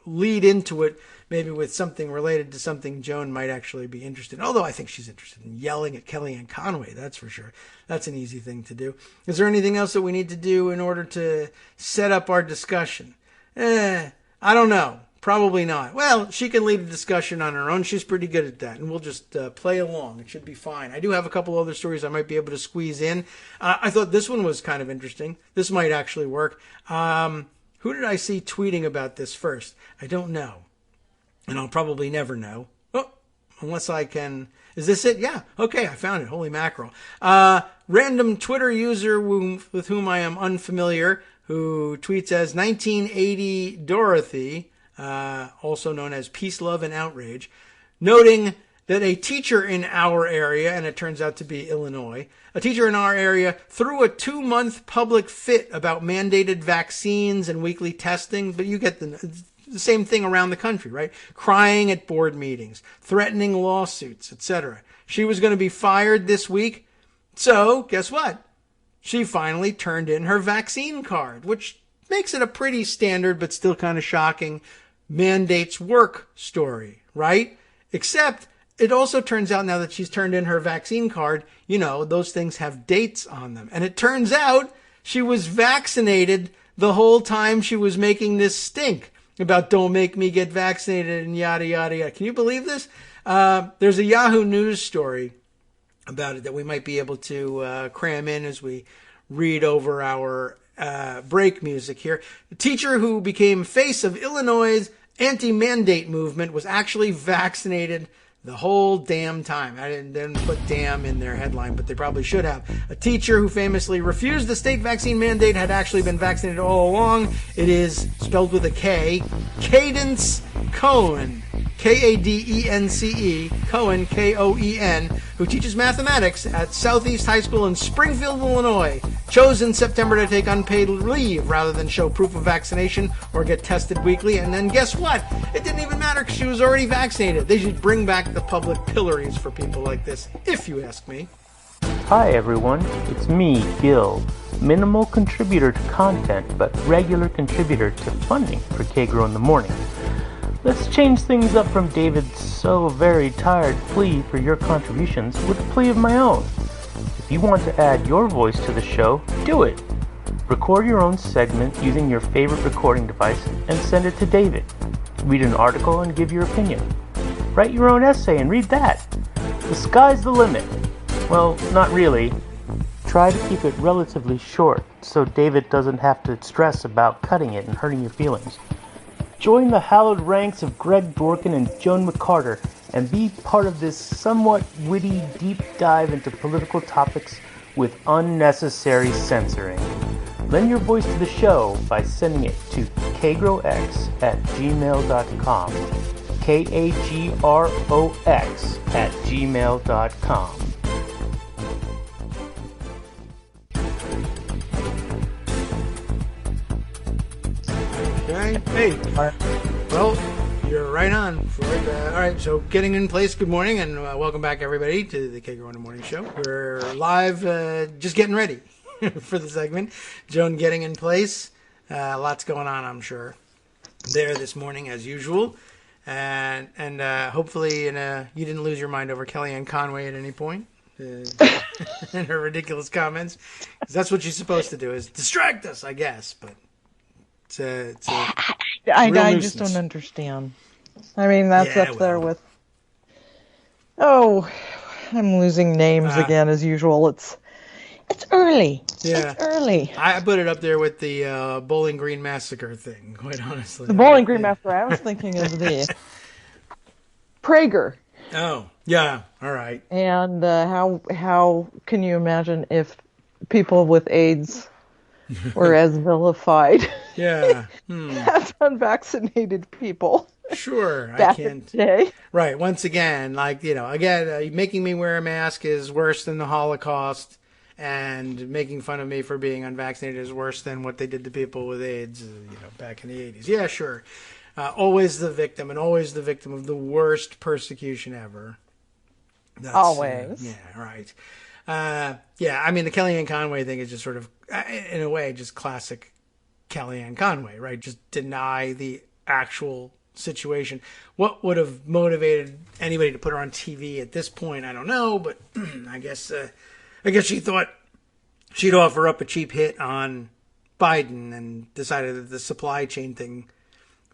lead into it, maybe with something related to something Joan might actually be interested in. Although I think she's interested in yelling at Kellyanne Conway, that's for sure. That's an easy thing to do. Is there anything else that we need to do in order to set up our discussion? I don't know. Probably not. Well, she can lead a discussion on her own. She's pretty good at that, and we'll just play along. It should be fine. I do have a couple other stories I might be able to squeeze in. I thought this one was kind of interesting. This might actually work. Who did I see tweeting about this first? I don't know. And I'll probably never know. Oh, unless I can... Is this it? Yeah. Okay, I found it. Holy mackerel. Random Twitter user with whom I am unfamiliar, who tweets as 1980 Dorothy, also known as Peace, Love, and Outrage, noting that a teacher in our area, and it turns out to be Illinois, a teacher in our area threw a 2-month public fit about mandated vaccines and weekly testing. But you get the same thing around the country, right? Crying at board meetings, threatening lawsuits, etc. She was going to be fired this week. So guess what? She finally turned in her vaccine card, which makes it a pretty standard but still kind of shocking mandates work story, right? Except it also turns out now that she's turned in her vaccine card, those things have dates on them. And it turns out she was vaccinated the whole time she was making this stink about don't make me get vaccinated and yada, yada, yada. Can you believe this? There's a Yahoo News story about it that we might be able to cram in as we read over our break music here. The teacher who became face of Illinois' anti-mandate movement was actually vaccinated the whole damn time. I didn't put damn in their headline, but they probably should have. A teacher who famously refused the state vaccine mandate had actually been vaccinated all along. It is spelled with a K. Cadence Cohen. Kadence, Cohen, Koen, who teaches mathematics at Southeast High School in Springfield, Illinois, chose in September to take unpaid leave rather than show proof of vaccination or get tested weekly. And then guess what? It didn't even matter because she was already vaccinated. They should bring back the public pillories for people like this, if you ask me. Hi everyone, it's me, Gil. Minimal contributor to content, but regular contributor to funding for Kagro in the morning. Let's change things up from David's so very tired plea for your contributions with a plea of my own. If you want to add your voice to the show, do it. Record your own segment using your favorite recording device and send it to David. Read an article and give your opinion. Write your own essay and read that. The sky's the limit. Well, not really. Try to keep it relatively short so David doesn't have to stress about cutting it and hurting your feelings. Join the hallowed ranks of Greg Dworkin and Joan McCarter and be part of this somewhat witty deep dive into political topics with unnecessary censoring. Lend your voice to the show by sending it to kagrox@gmail.com. kagrox@gmail.com. Okay. Hey. Well, you're right on for it. All right, so getting in place, good morning, and welcome back, everybody, to the Kagro in the Morning Show. We're live, just getting ready for the segment. Joan getting in place. Lots going on, I'm sure, there this morning, as usual. And hopefully you didn't lose your mind over Kellyanne Conway at any point in her ridiculous comments. 'Cause that's what she's supposed to do, is distract us, I guess, but... I just don't understand. I mean, that's up there with... Oh, I'm losing names again, as usual. It's early. Yeah. It's early. I put it up there with the Bowling Green Massacre thing, quite honestly. The Bowling Green Massacre. I was thinking of the Prager. Oh, yeah. All right. And how can you imagine if people with AIDS were as vilified as unvaccinated people? Sure, back I can't. In the day. Right. Once again, making me wear a mask is worse than the Holocaust, and making fun of me for being unvaccinated is worse than what they did to people with AIDS, back in the 80s. Yeah, sure. Always the victim, and always the victim of the worst persecution ever. Always. Yeah, right. I mean, the Kellyanne Conway thing is just sort of, in a way, just classic Kellyanne Conway, right? Just deny the actual situation. What would have motivated anybody to put her on TV at this point? I don't know, but I guess she thought she'd offer up a cheap hit on Biden and decided that the supply chain thing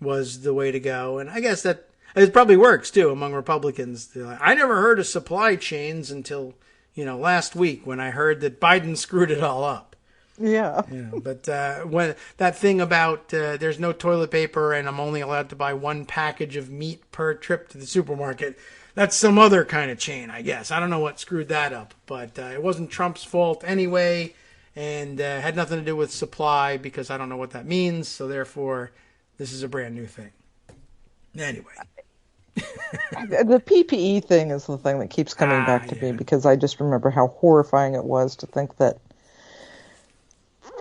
was the way to go. And I guess that it probably works too among Republicans. They're like, I never heard of supply chains until last week when I heard that Biden screwed it all up. Yeah. But when that thing about there's no toilet paper and I'm only allowed to buy one package of meat per trip to the supermarket, that's some other kind of chain, I guess. I don't know what screwed that up, but it wasn't Trump's fault anyway, and had nothing to do with supply because I don't know what that means. So therefore, this is a brand new thing. Anyway. The PPE thing is the thing that keeps coming back to me, because I just remember how horrifying it was to think that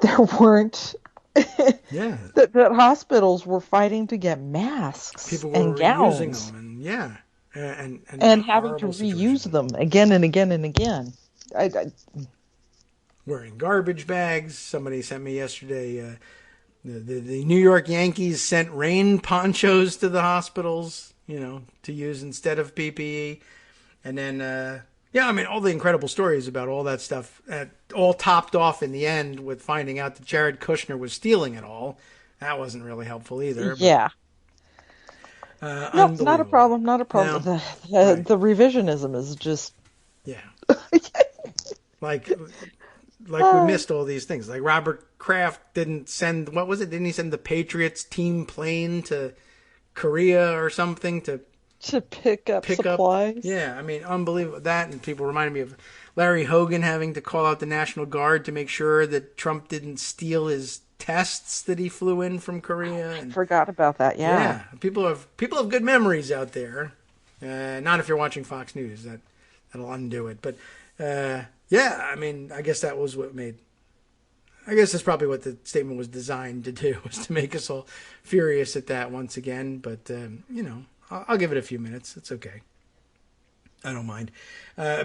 there weren't that hospitals were fighting to get masks. People and were gowns using them, and having to reuse them again and again and again. Wearing garbage bags. Somebody sent me yesterday. The New York Yankees sent rain ponchos to the hospitals, to use instead of PPE. And then, all the incredible stories about all that stuff, all topped off in the end with finding out that Jared Kushner was stealing it all. That wasn't really helpful either. Yeah. No, not a problem. Not a problem. No. The revisionism is just... Yeah. Like like we missed all these things. Like Robert Kraft didn't send, what was it? Didn't he send the Patriots team plane to Korea or something to pick up supplies? Yeah, I mean, unbelievable. That, and people reminded me of Larry Hogan having to call out the National Guard to make sure that Trump didn't steal his tests that he flew in from Korea. I forgot about that. Yeah. People have good memories out there. Not if you're watching Fox News. That'll undo it. But I mean, I guess that was what made. I guess that's probably what the statement was designed to do, was to make us all furious at that once again. But I'll give it a few minutes. It's okay. I don't mind.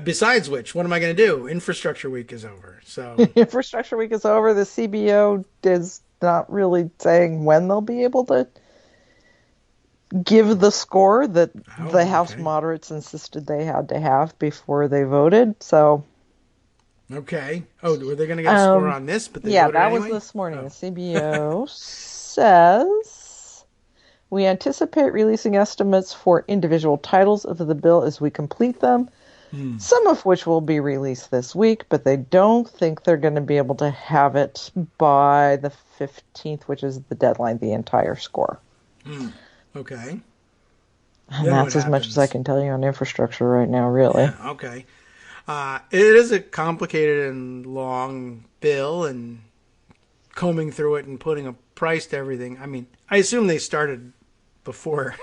Besides which, what am I going to do? Infrastructure Week is over. So Infrastructure Week is over. The CBO is not really saying when they'll be able to give the score that the House moderates insisted they had to have before they voted. So. Okay. Oh, were they going to get a score on this? But that anyway? Was this morning. The CBO says. We anticipate releasing estimates for individual titles of the bill as we complete them, some of which will be released this week, but they don't think they're going to be able to have it by the 15th, which is the deadline, the entire score. Okay. And that's as much as I can tell you on infrastructure right now, really. Yeah, okay. It is a complicated and long bill, and combing through it and putting a price to everything. I mean, I assume they started before,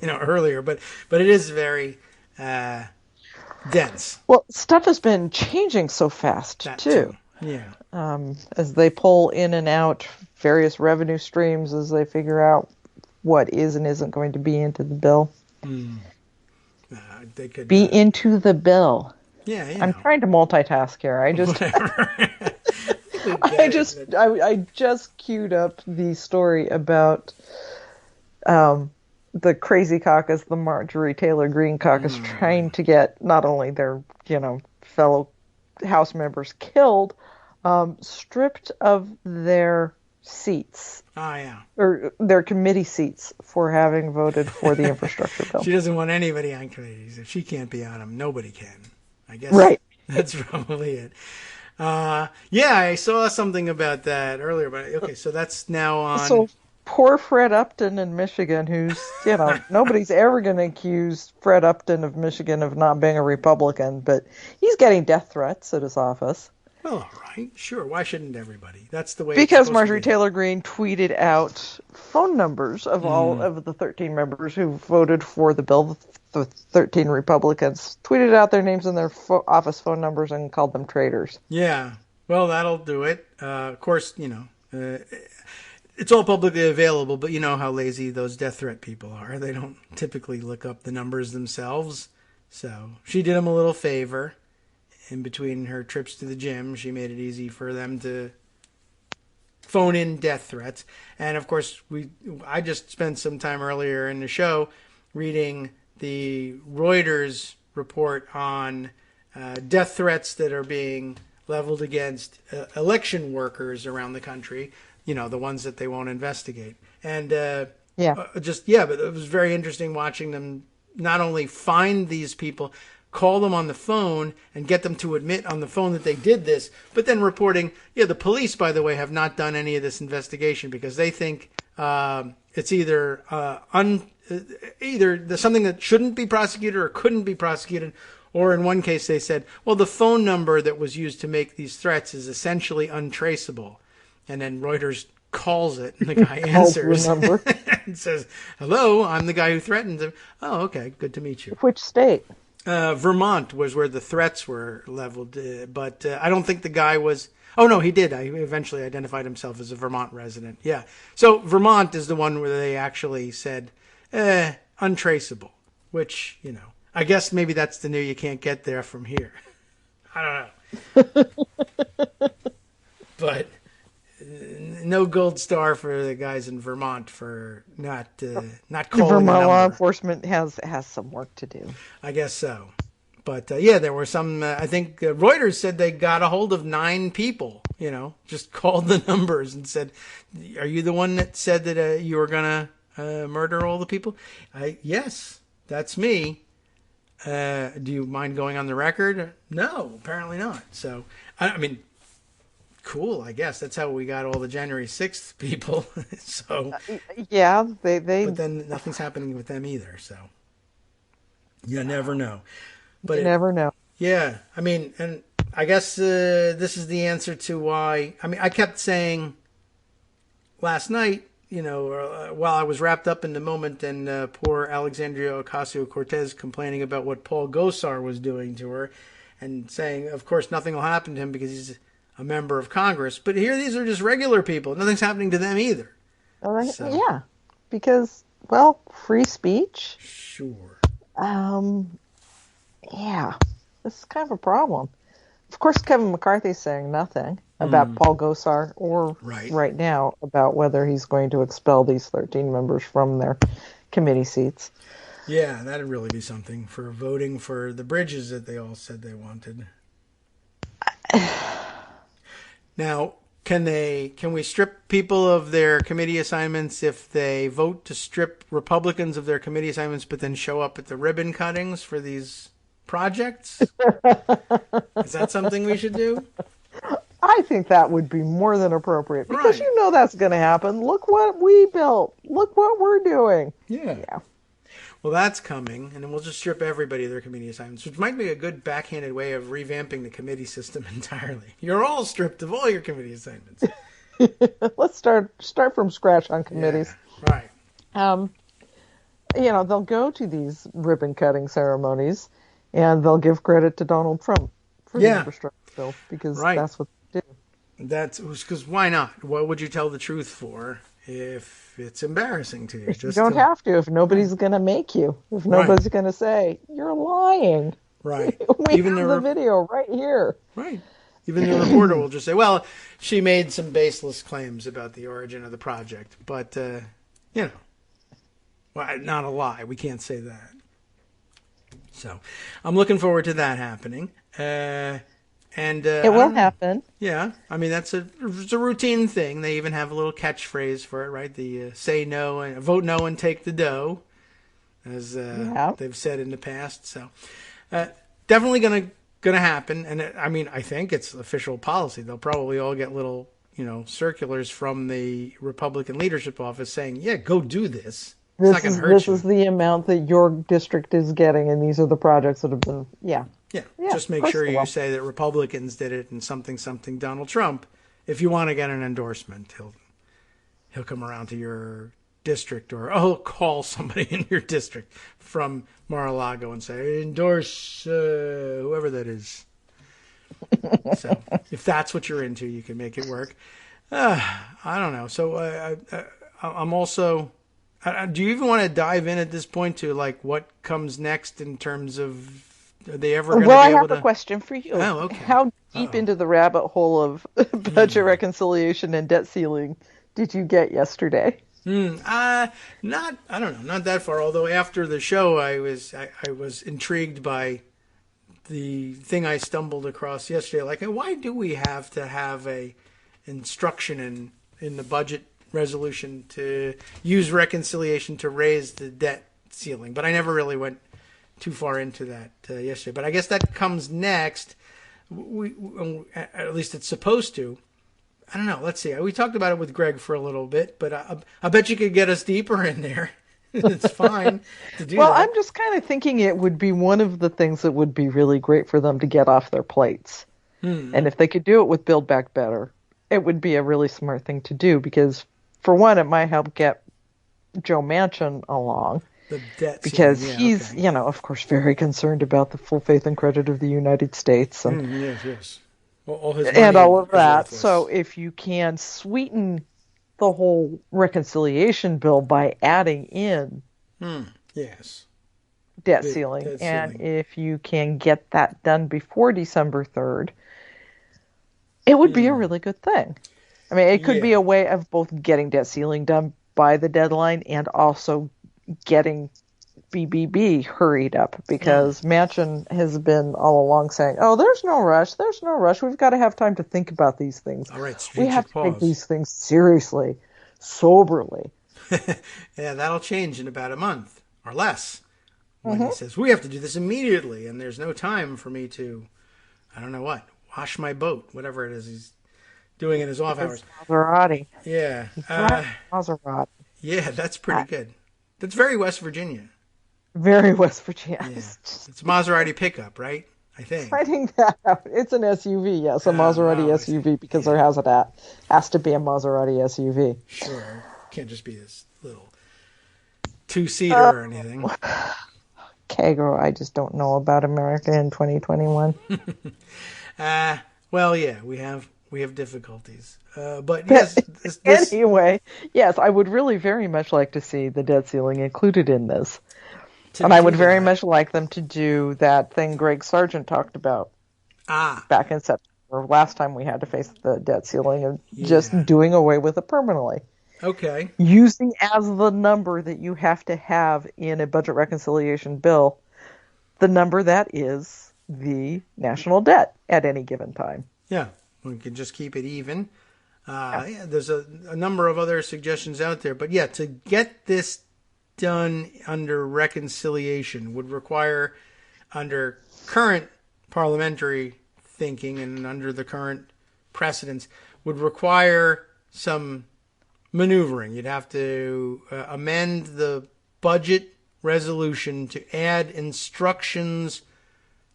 earlier, but it is very dense. Well, stuff has been changing so fast too. Yeah. As they pull in and out various revenue streams, as they figure out what is and isn't going to be into the bill. They could be into the bill. Yeah, I'm trying to multitask here. I just queued up the story about the crazy caucus, the Marjorie Taylor Greene caucus, trying to get not only their fellow House members killed, stripped of their seats. Or their committee seats for having voted for the infrastructure bill. She doesn't want anybody on committees. If she can't be on them, nobody can. I guess that's probably it. I saw something about that earlier, but okay, so that's now on. So poor Fred Upton in Michigan, who's, nobody's ever going to accuse Fred Upton of Michigan of not being a Republican, but he's getting death threats at his office. Well, all right, sure. Why shouldn't everybody? That's the way. Because Marjorie Taylor Greene tweeted out phone numbers of all of the 13 members who voted for the bill. The 13 Republicans tweeted out their names and their office phone numbers and called them traitors. Yeah, well, that'll do it. Of course, it's all publicly available, but you know how lazy those death threat people are. They don't typically look up the numbers themselves. So she did them a little favor. In between her trips to the gym, she made it easy for them to phone in death threats. And of course, I just spent some time earlier in the show reading the Reuters report on death threats that are being leveled against election workers around the country, the ones that they won't investigate. And but it was very interesting watching them not only find these people, call them on the phone and get them to admit on the phone that they did this, but then reporting, the police, by the way, have not done any of this investigation because they think it's either there's something that shouldn't be prosecuted or couldn't be prosecuted, or in one case they said, well, the phone number that was used to make these threats is essentially untraceable. And then Reuters calls it, and the guy answers and says, hello, I'm the guy who threatened him. Oh, okay, good to meet you. Which state? Vermont was where the threats were leveled, but I don't think the guy was... Oh, no, he did. He eventually identified himself as a Vermont resident. Yeah. So Vermont is the one where they actually said, untraceable, which, I guess maybe that's the new you can't get there from here. I don't know. But no gold star for the guys in Vermont for not calling Vermont the law enforcement has some work to do. I guess so. But there were some. I think Reuters said they got a hold of 9 people. Just called the numbers and said, "Are you the one that said that you were gonna murder all the people?" Yes, that's me. Do you mind going on the record? No, apparently not. So I mean, cool, I guess. That's how we got all the January 6th people. So, yeah, but then nothing's happening with them either. So, you never know. But you never know. Yeah, I mean, and I guess this is the answer to why. I mean, I kept saying last night, while I was wrapped up in the moment, and poor Alexandria Ocasio-Cortez complaining about what Paul Gosar was doing to her, and saying, of course, nothing will happen to him because he's a member of Congress. But here, these are just regular people. Nothing's happening to them either. Yeah, because, well, free speech. Sure. Yeah, this is kind of a problem. Of course, Kevin McCarthy's saying nothing about Paul Gosar or right now about whether he's going to expel these 13 members from their committee seats. Yeah, that'd really be something for voting for the bridges that they all said they wanted. Now, can we strip people of their committee assignments if they vote to strip Republicans of their committee assignments but then show up at the ribbon cuttings for these projects? Is that something we should do? I think that would be more than appropriate because that's going to happen. Look what we built. Look what we're doing. Yeah. Well, that's coming, and then we'll just strip everybody of their committee assignments, which might be a good backhanded way of revamping the committee system entirely. You're all stripped of all your committee assignments. Let's start from scratch on committees. Yeah, right. They'll go to these ribbon cutting ceremonies, and they'll give credit to Donald Trump for the infrastructure bill because that's what they do. That's because why not? What would you tell the truth for if it's embarrassing to you? You don't have to if nobody's going to make you. If nobody's going to say, you're lying. Right. We have the video right here. Right. Even the reporter will just say, well, she made some baseless claims about the origin of the project. But, well, not a lie. We can't say that. So I'm looking forward to that happening. And it will happen. Yeah, I mean it's a routine thing. They even have a little catchphrase for it, right? The say no and vote no and take the dough, as they've said in the past. So definitely gonna happen. And I think it's official policy. They'll probably all get little circulars from the Republican leadership office saying, "Yeah, go do this." This is the amount that your district is getting, and these are the projects that have been Yeah, just make sure you say that Republicans did it and something Donald Trump. If you want to get an endorsement, he'll come around to your district, or he'll call somebody in your district from Mar-a-Lago and say, endorse whoever that is. So if that's what you're into, you can make it work. I don't know. So I'm also... do you even want to dive in at this point to what comes next in terms of... Are they ever going to be able to... Well, I have a question for you. Oh, okay. How deep into the rabbit hole of budget reconciliation and debt ceiling did you get yesterday? I don't know, not that far. Although after the show, I was intrigued by the thing I stumbled across yesterday. Why do we have to have a instruction in the budget resolution to use reconciliation to raise the debt ceiling? But I never really went too far into that yesterday. But I guess that comes next. At least it's supposed to. I don't know. Let's see. We talked about it with Greg for a little bit, but I bet you could get us deeper in there. It's fine to do that. Well, I'm just kind of thinking it would be one of the things that would be really great for them to get off their plates. And if they could do it with Build Back Better, it would be a really smart thing to do because, for one, it might help get Joe Manchin along. The debt because he's, of course, very concerned about the full faith and credit of the United States. And, yes. All his and all of that. So if you can sweeten the whole reconciliation bill by adding in debt ceiling, if you can get that done before December 3rd, it would be a really good thing. I mean, it could be a way of both getting debt ceiling done by the deadline and also getting BBB hurried up because Manchin has been all along saying, there's no rush. We've got to have time to think about these things. All right, we have to take these things seriously, soberly. Yeah, that'll change in about a month or less when he says, we have to do this immediately and there's no time for me to, I don't know what, wash my boat, whatever it is he's doing in his off hours. Maserati. Yeah. Maserati. Yeah, that's pretty good. That's very West Virginia. Very West Virginia. Yeah. It's a Maserati pickup, right? I think. Finding that out. It's an SUV, yes, a Maserati SUV, because there has to be a Maserati SUV. Sure. Can't just be this little two-seater or anything. Kagro, I just don't know about America in 2021. Well, yeah, we have difficulties. But yes, this... Anyway, yes, I would really very much like to see the debt ceiling included in this. And I would very much like them to do that thing Greg Sargent talked about back in September, last time we had to face the debt ceiling, and just doing away with it permanently. Okay. Using as the number that you have to have in a budget reconciliation bill, the number that is the national debt at any given time. Yeah, we can just keep it even. There's a number of other suggestions out there. But yeah, to get this done under reconciliation would require, under current parliamentary thinking and under the current precedents, would require some maneuvering. You'd have to amend the budget resolution to add instructions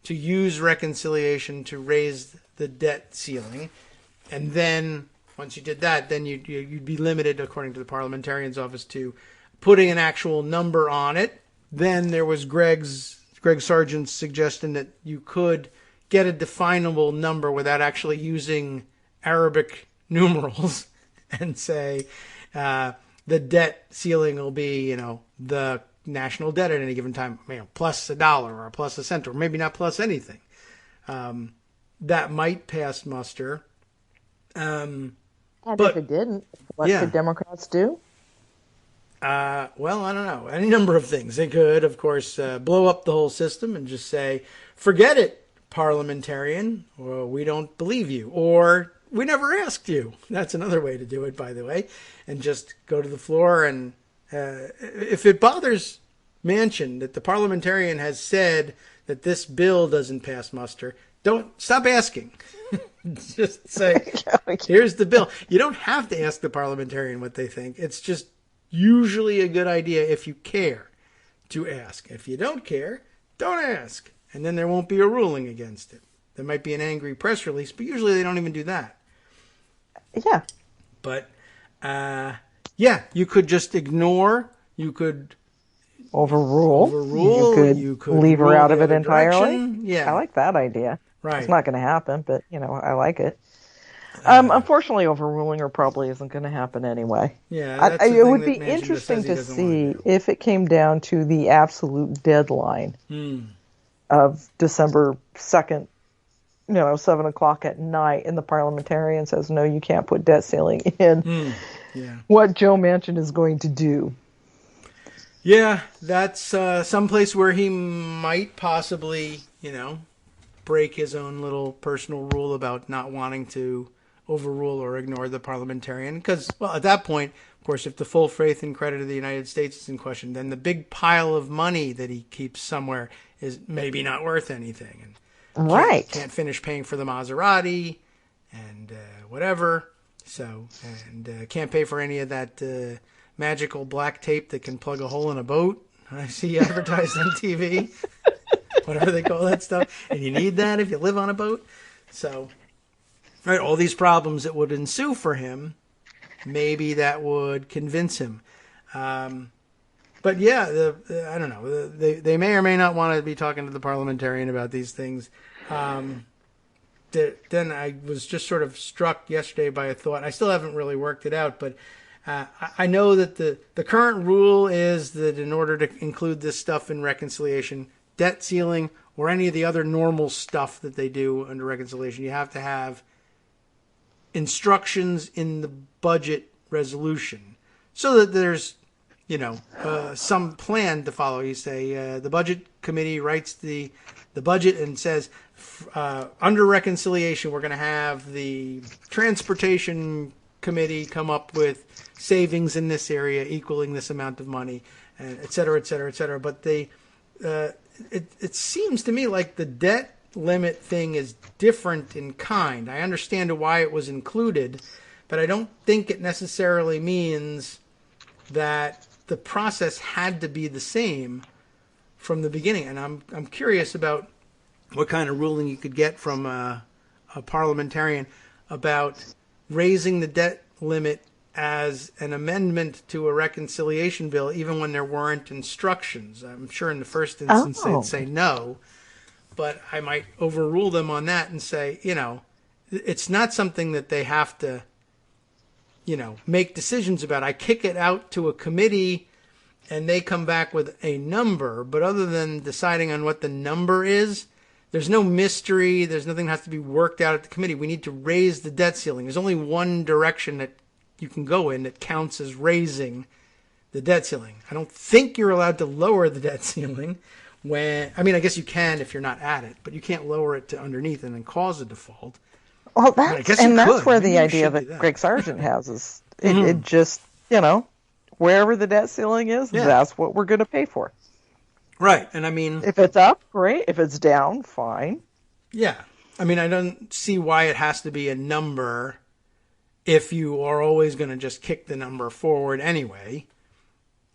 to use reconciliation to raise the debt ceiling. And then once you did that, then you'd be limited, according to the parliamentarian's office, to putting an actual number on it. Then there was Greg Sargent's suggestion that you could get a definable number without actually using Arabic numerals and say the debt ceiling will be, the national debt at any given time, plus $1 or plus a cent, or maybe not plus anything. That might pass muster. And if it didn't, what could Democrats do? Well, I don't know. Any number of things. They could, of course, blow up the whole system and just say, forget it, parliamentarian, or we don't believe you, or we never asked you. That's another way to do it, by the way, and just go to the floor. And if it bothers Manchin that the parliamentarian has said that this bill doesn't pass muster, don't stop asking. Just say, here's the bill. You don't have to ask the parliamentarian what they think. It's just usually a good idea, if you care, to ask. If you don't care, don't ask. And then there won't be a ruling against it. There might be an angry press release, but usually they don't even do that. Yeah. But, you could just ignore. You could overrule. You could leave her out of it entirely. Yeah. I like that idea. Right. It's not going to happen, but, I like it. Unfortunately, overruling her probably isn't going to happen anyway. Yeah, it would be interesting to see if it came down to the absolute deadline of December 2nd, 7 o'clock at night, and the parliamentarian says, no, you can't put debt ceiling in. What Joe Manchin is going to do. Yeah, that's someplace where he might possibly, break his own little personal rule about not wanting to overrule or ignore the parliamentarian. Because, well, at that point, of course, if the full faith and credit of the United States is in question, then the big pile of money that he keeps somewhere is maybe not worth anything. And can't finish paying for the Maserati and whatever. So, and can't pay for any of that magical black tape that can plug a hole in a boat. I see advertised on TV. Whatever they call that stuff. And you need that if you live on a boat. So, right, all these problems that would ensue for him, maybe that would convince him. But yeah, I don't know. They may or may not want to be talking to the parliamentarian about these things. Then I was just sort of struck yesterday by a thought. I still haven't really worked it out, but I know that the current rule is that in order to include this stuff in reconciliation, debt ceiling, or any of the other normal stuff that they do under reconciliation, you have to have instructions in the budget resolution so that there's, some plan to follow. You say the budget committee writes the budget and says, under reconciliation, we're going to have the transportation committee come up with savings in this area equaling this amount of money, and et cetera, et cetera, et cetera. But it seems to me like the debt limit thing is different in kind. I understand why it was included, but I don't think it necessarily means that the process had to be the same from the beginning. And I'm curious about what kind of ruling you could get from a parliamentarian about raising the debt limit as an amendment to a reconciliation bill, even when there weren't instructions. I'm sure in the first instance they'd say no, but I might overrule them on that and say, it's not something that they have to, make decisions about. I kick it out to a committee and they come back with a number, but other than deciding on what the number is, there's no mystery. There's nothing that has to be worked out at the committee. We need to raise the debt ceiling. There's only one direction that you can go in that counts as raising the debt ceiling. I don't think you're allowed to lower the debt ceiling I guess you can if you're not at it, but you can't lower it to underneath and then cause a default. Well, that's where the idea that Greg Sargent has is it just, wherever the debt ceiling is, that's what we're going to pay for. Right. And I mean, if it's up, great. If it's down, fine. Yeah. I mean, I don't see why it has to be a number if you are always going to just kick the number forward anyway.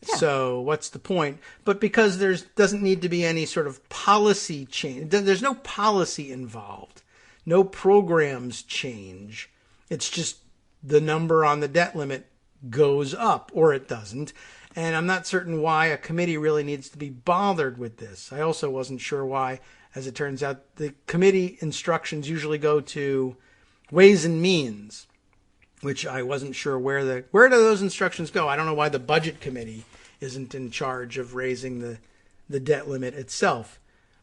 Yeah. So what's the point? But because there doesn't need to be any sort of policy change. There's no policy involved. No programs change. It's just the number on the debt limit goes up or it doesn't. And I'm not certain why a committee really needs to be bothered with this. I also wasn't sure why, as it turns out, the committee instructions usually go to Ways and Means, which I wasn't sure where do those instructions go. I don't know why the budget committee isn't in charge of raising the debt limit itself,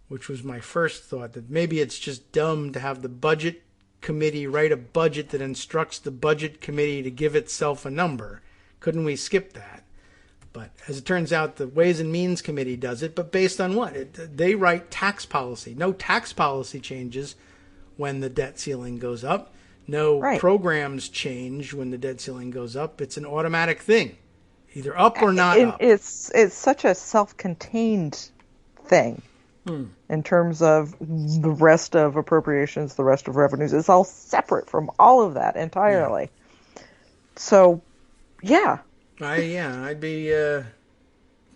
which was my first thought, that maybe it's just dumb to have the budget committee write a budget that instructs the budget committee to give itself a number. Couldn't we skip that? But as it turns out, the Ways and Means Committee does it, but based on what? They write tax policy. No tax policy changes when the debt ceiling goes up. No programs change when the debt ceiling goes up. It's an automatic thing, either up or not up. It's such a self-contained thing in terms of the rest of appropriations, the rest of revenues. It's all separate from all of that entirely. Yeah. So, yeah. I'd be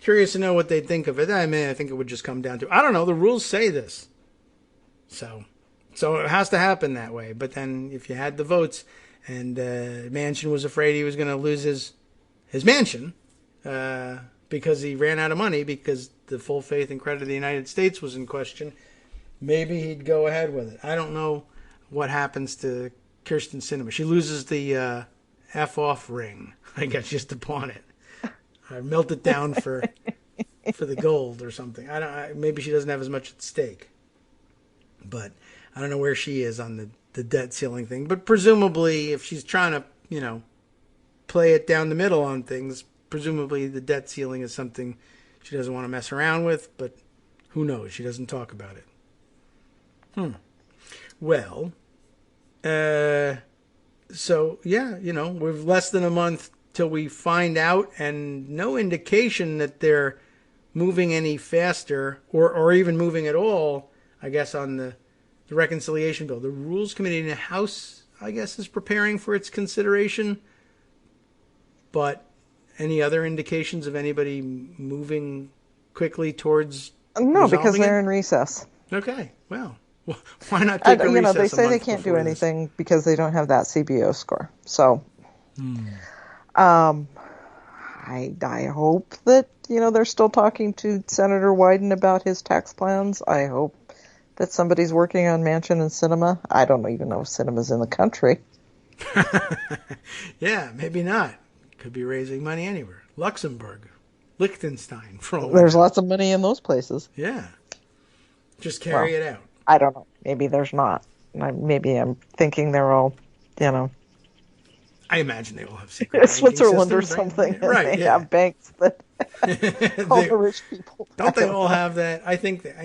curious to know what they'd think of it. I mean, I think it would just come down to, I don't know, the rules say this. So it has to happen that way. But then if you had the votes and Manchin was afraid he was going to lose his mansion because he ran out of money because the full faith and credit of the United States was in question, maybe he'd go ahead with it. I don't know what happens to Kirsten Sinema. She loses the F-off ring. I guess just to pawn it. Or melt it down for the gold or something. Maybe she doesn't have as much at stake. But I don't know where she is on the debt ceiling thing. But presumably, if she's trying to, play it down the middle on things, presumably the debt ceiling is something she doesn't want to mess around with. But who knows? She doesn't talk about it. Well, so, yeah, we've less than a month till we find out, and no indication that they're moving any faster or even moving at all, I guess, on the reconciliation bill. The Rules Committee in the House, I guess, is preparing for its consideration. But any other indications of anybody moving quickly towards No, because they're in recess. Okay, well, why not take a recess? They say they can't do anything because they don't have that CBO score. So, I hope that, they're still talking to Senator Wyden about his tax plans. I hope that somebody's working on Manchin and Sinema. I don't even know if Sinema's in the country. Yeah, maybe not. Could be raising money anywhere. Luxembourg, Liechtenstein. There's lots of money in those places. Yeah. Just carry it out. I don't know. Maybe there's not. Maybe I'm thinking they're all, I imagine they all have secret Switzerland or systems, something. Right. They have banks that all the rich people. Don't they all have that? I think that,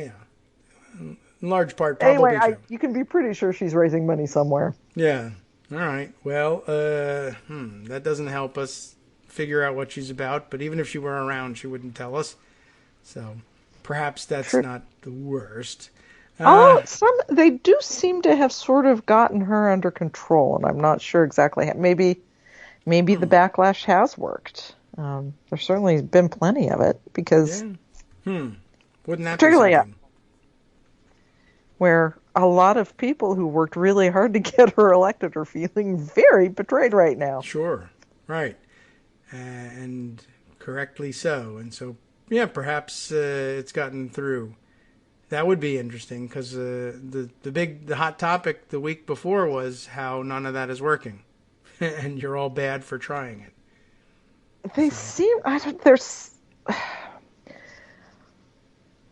in large part, probably. Anyway, you can be pretty sure she's raising money somewhere. Yeah. All right. Well, that doesn't help us figure out what she's about. But even if she were around, she wouldn't tell us. So perhaps that's not the worst. They do seem to have sort of gotten her under control, and I'm not sure exactly. Maybe the backlash has worked. There's certainly been plenty of it because, wouldn't that particularly be something? Where a lot of people who worked really hard to get her elected are feeling very betrayed right now. Sure, right, and correctly so. And so, yeah, perhaps it's gotten through. That would be interesting because the hot topic the week before was how none of that is working, and you're all bad for trying it.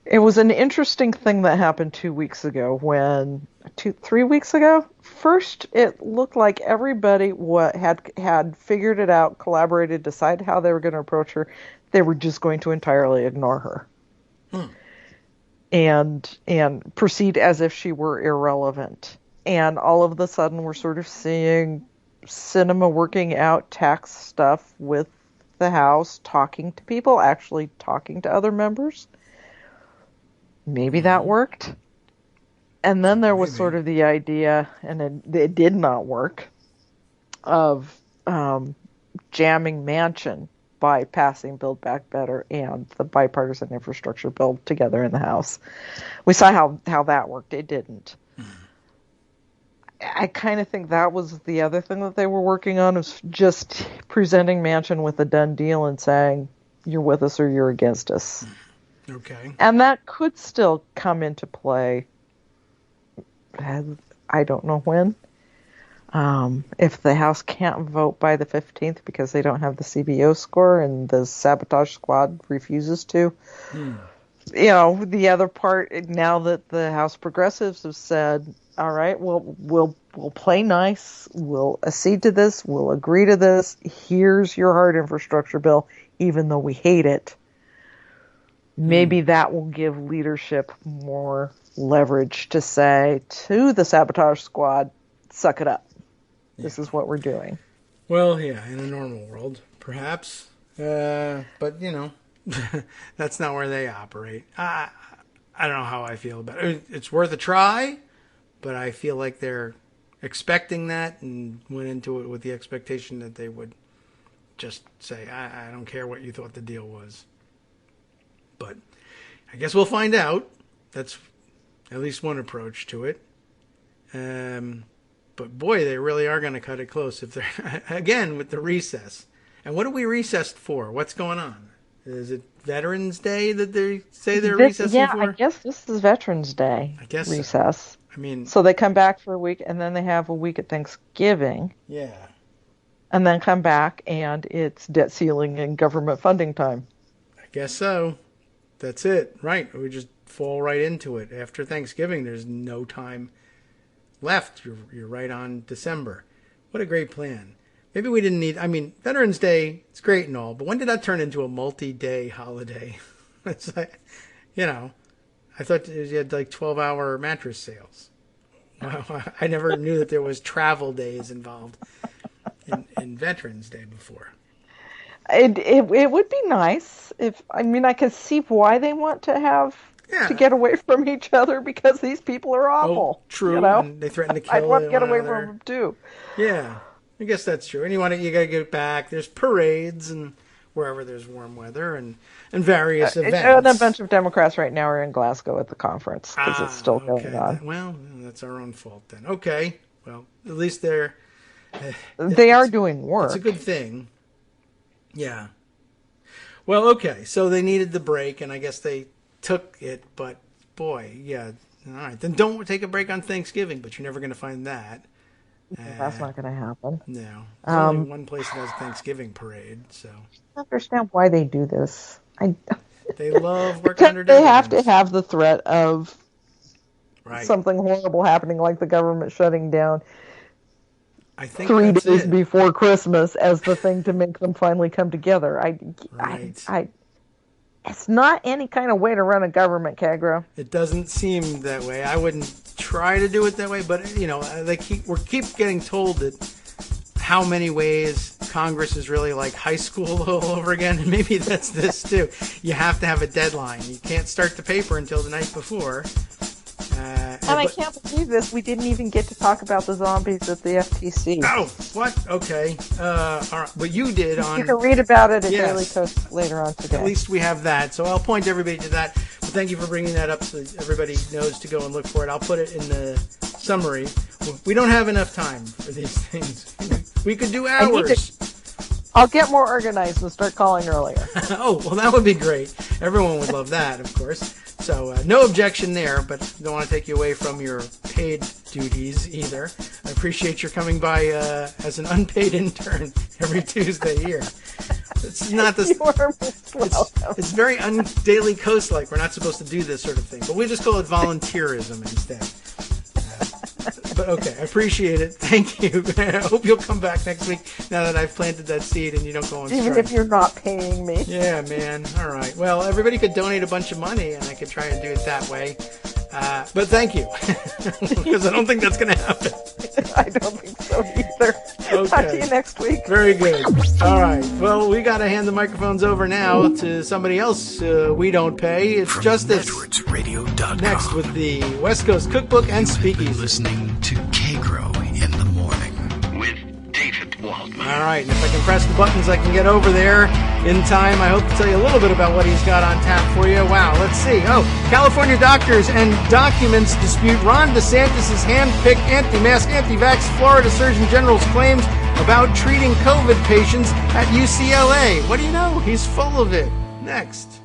It was an interesting thing that happened 2 weeks ago 3 weeks ago. First, it looked like everybody had figured it out, collaborated, decided how they were going to approach her. They were just going to entirely ignore her. And proceed as if she were irrelevant. And all of a sudden, we're sort of seeing Sinema working out tax stuff with the House, talking to people, actually talking to other members. Maybe that worked. And then there was sort of the idea, and it did not work, of jamming Manchin by passing Build Back Better and the bipartisan infrastructure bill together in the House. We saw how that worked. It didn't. I kind of think that was the other thing that they were working on, was just presenting Manchin with a done deal and saying, you're with us or you're against us. Okay. And that could still come into play. I don't know when. If the House can't vote by the 15th because they don't have the CBO score and the sabotage squad refuses to. The other part, now that the House progressives have said, all right, we'll play nice, we'll accede to this, we'll agree to this, here's your hard infrastructure bill, even though we hate it. Maybe that will give leadership more leverage to say to the sabotage squad, suck it up. This is what we're doing. Well, yeah, in a normal world, perhaps. But, that's not where they operate. I don't know how I feel about it. It's worth a try, but I feel like they're expecting that and went into it with the expectation that they would just say, I don't care what you thought the deal was. But I guess we'll find out. That's at least one approach to it. But boy, they really are going to cut it close if they're again with the recess. And what are we recessed for? What's going on? Is it Veterans Day that they say they're recessing for? Yeah, I guess this is Veterans Day. I guess recess. So. I mean, so they come back for a week, and then they have a week at Thanksgiving. Yeah. And then come back, and it's debt ceiling and government funding time. I guess so. That's it. Right. We just fall right into it. After Thanksgiving, there's no time left. You're right on December. What a great plan. Maybe we didn't need, Veterans Day, it's great and all, but when did that turn into a multi-day holiday? It's like, I thought you had like 12-hour mattress sales. Wow, I never knew that there was travel days involved in Veterans Day before. It would be nice if, I could see why they want to to get away from each other, because these people are awful. Oh, true. And they threaten to kill I'd want to get away another. from them too. Yeah, I guess that's true. And you got to get back. There's parades and wherever there's warm weather and various events. And a bunch of Democrats right now are in Glasgow at the conference because it's still going on. Well, that's our own fault then. Okay. Well, at least they are doing work. It's a good thing. Yeah. Well, okay. So they needed the break, and I guess they took it. But boy, yeah. All right. Then don't take a break on Thanksgiving. But you're never going to find that. That's not going to happen. No. There's only one place that has a Thanksgiving parade. So I don't understand why they do this. They love working under deadlines. They have to have the threat of right. something horrible happening, like the government shutting down. I think 3 days before Christmas as the thing to make them finally come together. It's not any kind of way to run a government, Kagro. It doesn't seem that way. I wouldn't try to do it that way, but we keep getting told that how many ways Congress is really like high school all over again, and maybe that's this too. You have to have a deadline. You can't start the paper until the night before. And I can't believe this. We didn't even get to talk about the zombies at the FTC. Oh, what? Okay. All right. But you did on... You can read about it at Daily Coast later on today. At least we have that. So I'll point everybody to that. But thank you for bringing that up so everybody knows to go and look for it. I'll put it in the summary. We don't have enough time for these things. We could do hours. I'll get more organized and start calling earlier. Oh, well, that would be great. Everyone would love that, of course. So no objection there, but don't want to take you away from your paid duties either. I appreciate your coming by as an unpaid intern every Tuesday here. It's not this. It's very Daily Coast-like. We're not supposed to do this sort of thing, but we just call it volunteerism instead. But okay, I appreciate it. Thank you. I hope you'll come back next week now that I've planted that seed and you don't go on strike. Even if you're not paying me. Yeah, man. All right. Well, everybody could donate a bunch of money and I could try and do it that way. But thank you. Because I don't think that's going to happen. I don't think so either. Okay. Talk to you next week. Very good. All right. Well, we got to hand the microphones over now to somebody else we don't pay. It's Justice. Next with the West Coast Cookbook and Speakeasy. Listening to Kagro in the morning with David Waldman. All right. And if I can press the buttons, I can get over there in time. I hope to tell you a little bit about what he's got on tap for you. Wow. Let's see. Oh, California doctors and documents dispute Ron DeSantis' hand-picked anti-mask, anti-vax Florida Surgeon General's claims about treating COVID patients at UCLA. What do you know? He's full of it. Next.